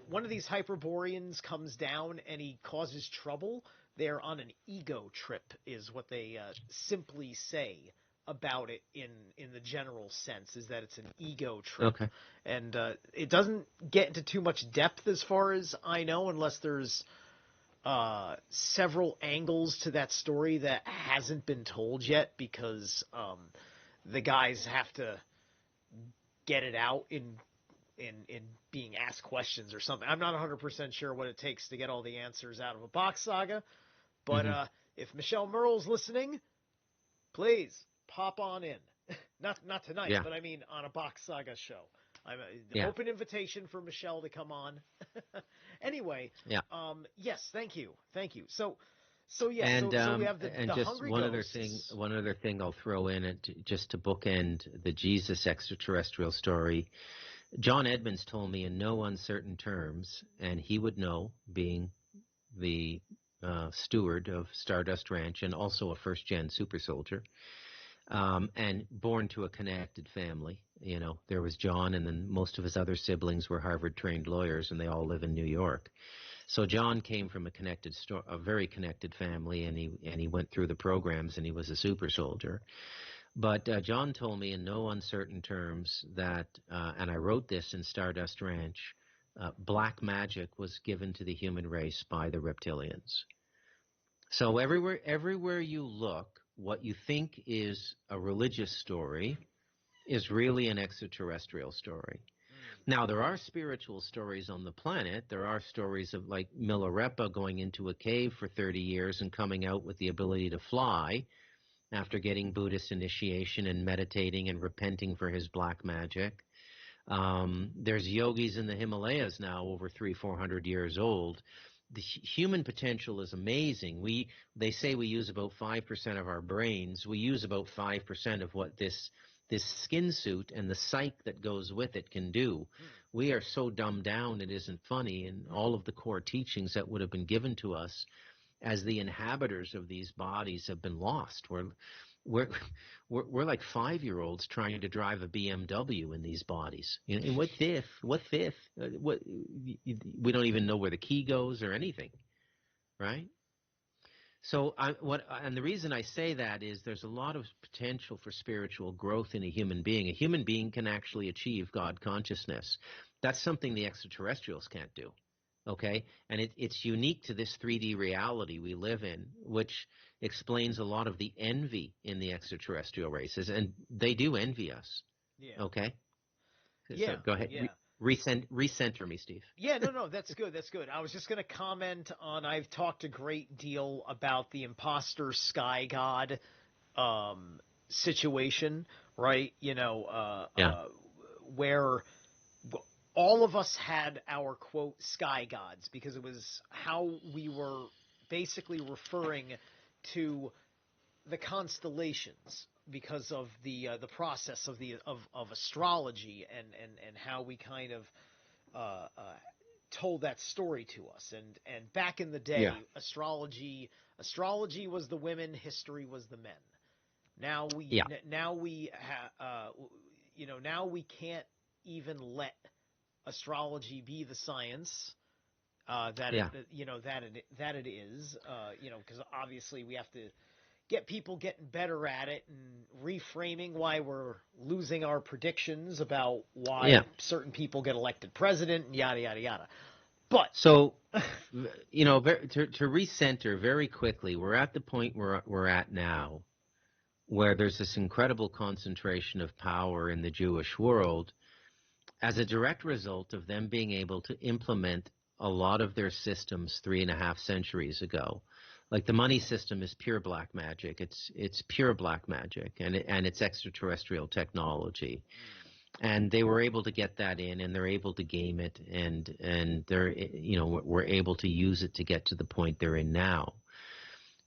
one of these Hyperboreans comes down and he causes trouble, they're on an ego trip, is what they simply say about it in the general sense, is that it's an ego trip. Okay. And it doesn't get into too much depth as far as I know, unless there's several angles to that story that hasn't been told yet, because the guys have to get it out in being asked questions or something. I'm not 100% sure what it takes to get all the answers out of a box saga, but Hmm. if Michelle Merle's listening, please pop on in. Not tonight, Yeah. but I mean on a box saga show. I'm Yeah. open invitation for Michelle to come on. Anyway, Yeah. yes, thank you. So yeah, And so we have the just hungry ghosts. one other thing I'll throw in it just to bookend the Jesus extraterrestrial story. John Edmonds told me in no uncertain terms, and he would know, being the steward of Stardust Ranch and also a first-gen super soldier, and born to a connected family. You know, there was John, and then most of his other siblings were Harvard-trained lawyers, and they all live in New York. So John came from a very connected family, and he went through the programs, and he was a super soldier. But John told me in no uncertain terms that, and I wrote this in Stardust Ranch, black magic was given to the human race by the reptilians. So everywhere you look, what you think is a religious story is really an extraterrestrial story. Now, there are spiritual stories on the planet. There are stories of like Milarepa going into a cave for 30 years and coming out with the ability to fly after getting Buddhist initiation and meditating and repenting for his black magic. There's yogis in the Himalayas now over 300-400 years old. The human potential is amazing. They say we use about 5% of our brains. We use about 5% of what this skin suit and the psyche that goes with it can do. We are so dumbed down it isn't funny, and all of the core teachings that would have been given to us as the inhabitors of these bodies have been lost. We're like 5-year-olds trying to drive a BMW in these bodies. And what if? We don't even know where the key goes or anything, right? So and the reason I say that is there's a lot of potential for spiritual growth in a human being. A human being can actually achieve God consciousness. That's something the extraterrestrials can't do. Okay, and it's unique to this 3D reality we live in, which explains a lot of the envy in the extraterrestrial races, and they do envy us. Yeah. Okay, Yeah. so go ahead, Yeah. recenter me, Steve. Yeah, no, that's good. That's good. I was just going to comment on. I've talked a great deal about the imposter sky god situation, right? Yeah, Where all of us had our quote sky gods because it was how we were basically referring to the constellations because of the process of astrology and how we kind of told that story to us. And back in the day, yeah, astrology was the women, history was the men. Now yeah, now we can't even let astrology be the science that it yeah. that it is. Because obviously we have to get people getting better at it and reframing why we're losing our predictions about why Yeah. certain people get elected president and yada yada yada. But So, to recenter very quickly, we're at the point where we're at now, where there's this incredible concentration of power in the Jewish world as a direct result of them being able to implement a lot of their systems 3.5 centuries ago. Like the money system is pure black magic. It's pure black magic, and it's extraterrestrial technology. And they were able to get that in, and they're able to game it, and they're we're able to use it to get to the point they're in now.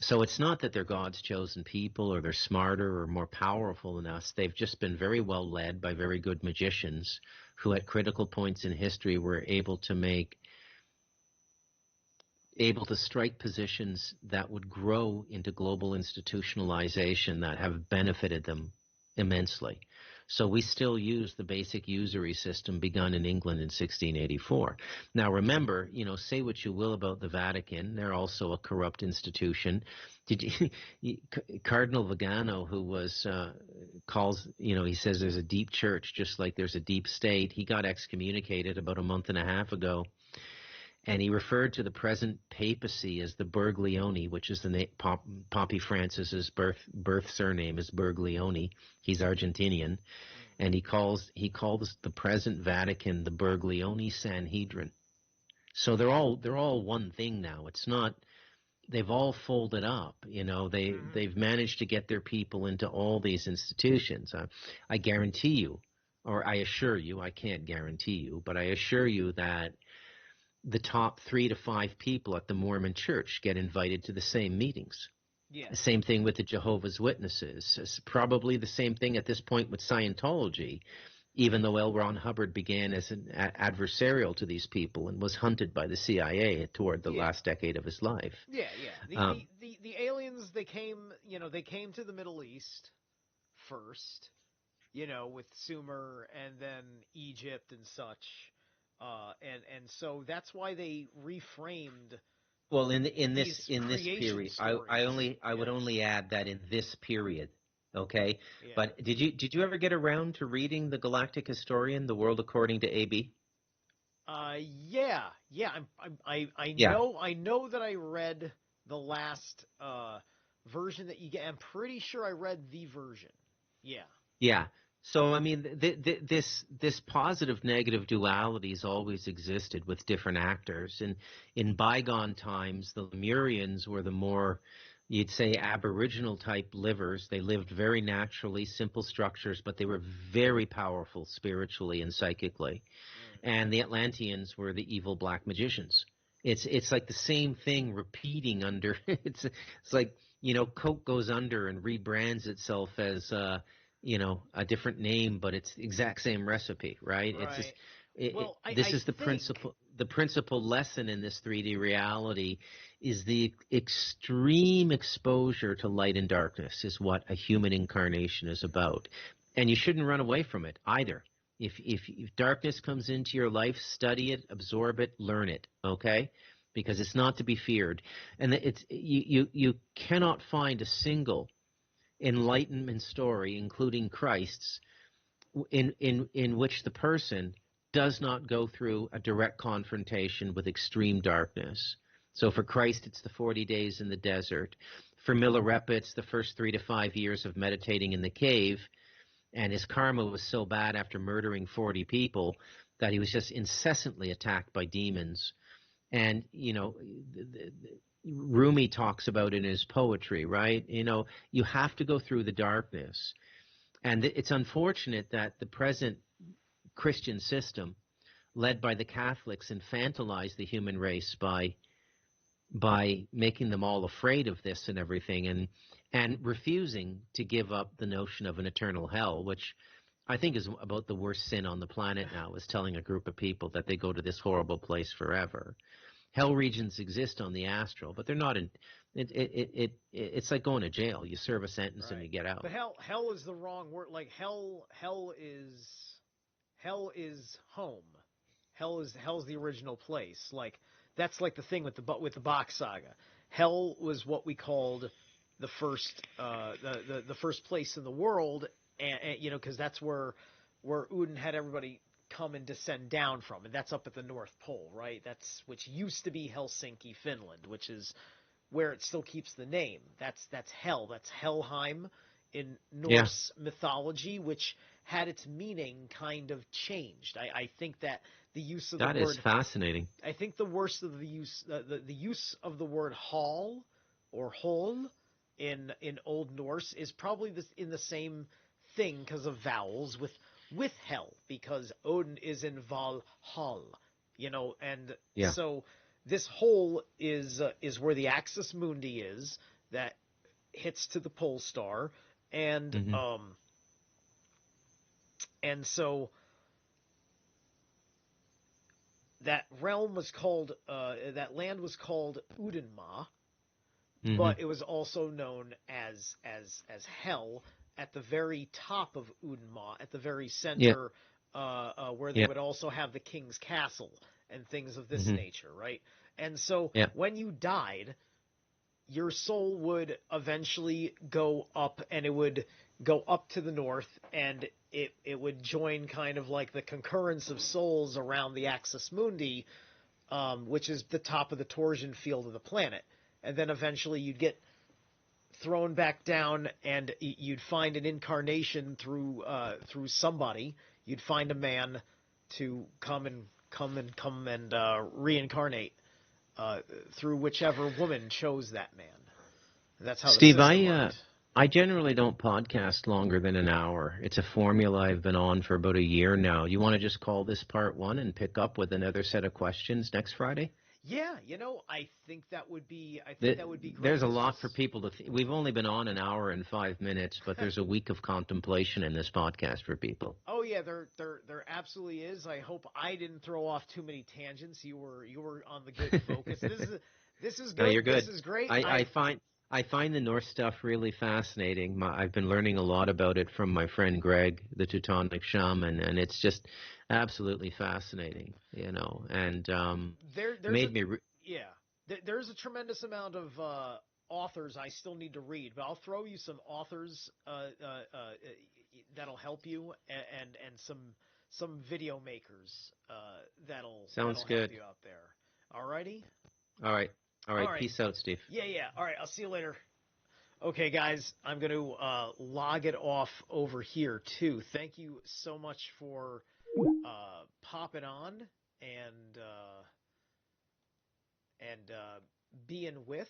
So it's not that they're God's chosen people or they're smarter or more powerful than us. They've just been very well led by very good magicians who at critical points in history were able to strike positions that would grow into global institutionalization that have benefited them immensely. So we still use the basic usury system begun in England in 1684. Now remember, say what you will about the Vatican, they're also a corrupt institution. Cardinal Vigano, who was he says there's a deep church just like there's a deep state. He got excommunicated about a month and a half ago. and he referred to the present papacy as the Berglioni, which is the name Pompey Francis's birth surname is Berglioni. He's Argentinian, and he calls the present Vatican the Berglioni Sanhedrin. So they're all one thing now. It's not. They've all folded up. They've managed to get their people into all these institutions. I guarantee you, or I assure you, I can't guarantee you, but I assure you that the top 3 to 5 people at the Mormon Church get invited to the same meetings. Yeah. The same thing with the Jehovah's Witnesses. It's probably the same thing at this point with Scientology, even though L. Ron Hubbard began as an adversarial to these people and was hunted by the CIA toward the last decade of his life. Yeah, yeah. The aliens, they came to the Middle East first, with Sumer and then Egypt and such. And so that's why they reframed. Well, in this period, stories. I would only add that in this period, okay. Yeah. But did you ever get around to reading the Galactic Historian, The World According to A.B.? Yeah. I know that I read the last version that you get. I'm pretty sure I read the version. Yeah. Yeah. So, I mean, this positive-negative duality has always existed with different actors. And in bygone times, the Lemurians were the more, you'd say, aboriginal-type livers. They lived very naturally, simple structures, but they were very powerful spiritually and psychically. And the Atlanteans were the evil black magicians. It's like the same thing repeating under – it's like, Coke goes under and rebrands itself as a different name, but it's the exact same recipe, right? Right. It's just, the principal lesson in this 3D reality is the extreme exposure to light and darkness is what a human incarnation is about. And you shouldn't run away from it either. If darkness comes into your life, study it, absorb it, learn it, okay? Because it's not to be feared. And you cannot find a single enlightenment story, including Christ's, in which the person does not go through a direct confrontation with extreme darkness. So for Christ, it's the 40 days in the desert. For Milarepa, it's the first 3 to 5 years of meditating in the cave, and his karma was so bad after murdering 40 people that he was just incessantly attacked by demons. And, Rumi talks about in his poetry, right? You have to go through the darkness. And it's unfortunate that the present Christian system, led by the Catholics, infantilized the human race by making them all afraid of this and everything, and refusing to give up the notion of an eternal hell, which I think is about the worst sin on the planet now, is telling a group of people that they go to this horrible place forever. Hell regions exist on the astral, but they're not in. It's like going to jail. You serve a sentence and you get out. But hell is the wrong word. Like hell is home. Hell's the original place. Like that's like the thing with the Bach saga. Hell was what we called the first the first place in the world, and because that's where Odin had everybody come and descend down from, and that's up at the North Pole, right? That's which used to be Helsinki, Finland, which is where it still keeps the name. That's hell. That's Helheim in Norse mythology, which had its meaning kind of changed. I think that the use of the word, that is fascinating. I think the worst of the use of the word hall or hol in Old Norse is probably in the same thing because of vowels with hell, because Odin is in Valhall, and so this hole is where the axis mundi is that hits to the pole star, and and so that realm was called that land was called Udenma, but it was also known as hell at the very top of Udenma, at the very center, where they would also have the king's castle and things of this nature, right? And so when you died, your soul would eventually go up, and it would go up to the north, and it would join kind of like the concurrence of souls around the axis mundi which is the top of the torsion field of the planet. And then eventually you'd get thrown back down, and you'd find an incarnation through somebody. You'd find a man to come and reincarnate through whichever woman chose that man. That's how Steve, the system worked. I generally don't podcast longer than an hour. It's a formula I've been on for about a year now. You want to just call this part one and pick up with another set of questions next Friday? Yeah, I think that would be. That would be great. There's a lot for people to. We've only been on an hour and 5 minutes, but there's a week of contemplation in this podcast for people. Oh yeah, there absolutely is. I hope I didn't throw off too many tangents. You were on the good focus. This is good. No, you're good. This is great. I find the Norse stuff really fascinating. I've been learning a lot about it from my friend Greg, the Teutonic shaman, and it's just absolutely fascinating, and there's a tremendous amount of authors I still need to read, but I'll throw you some authors that'll help you, and some video makers that'll Sounds good. help you out there. Alrighty? All right. Peace out, Steve. Yeah. All right, I'll see you later. Okay, guys, I'm going to log it off over here, too. Thank you so much for popping on and being with.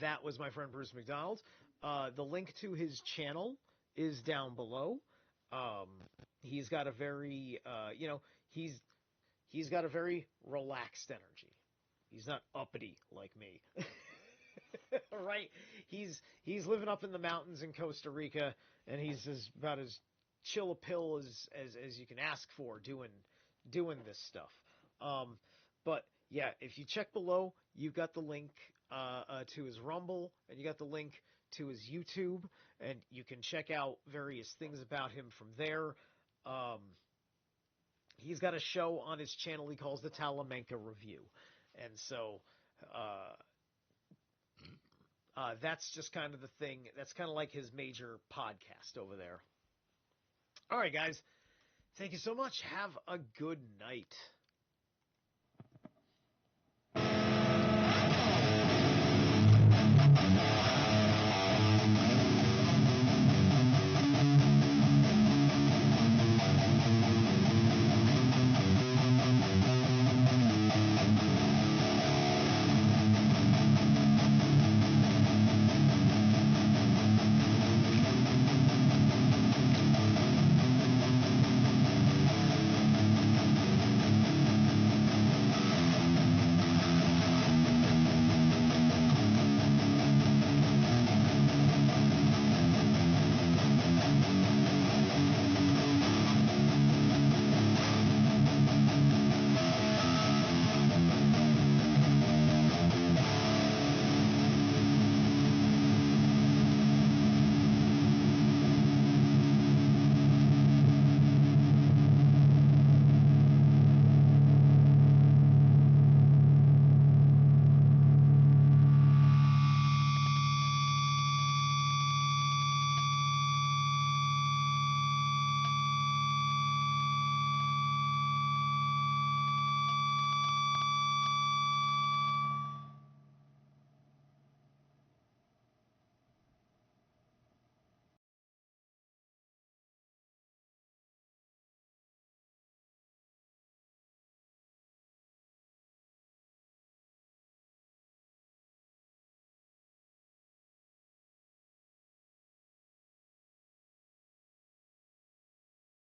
That was my friend Bruce MacDonald. The link to his channel is down below. He's got a very, he's got a very relaxed energy. He's not uppity like me. Right? He's living up in the mountains in Costa Rica, and he's about as chill a pill as you can ask for doing this stuff. But yeah, if you check below, you've got the link to his Rumble, and you got the link to his YouTube, and you can check out various things about him from there. He's got a show on his channel he calls the Talamanca Review. And so that's just kind of the thing. That's kind of like his major podcast over there. All right, guys. Thank you so much. Have a good night.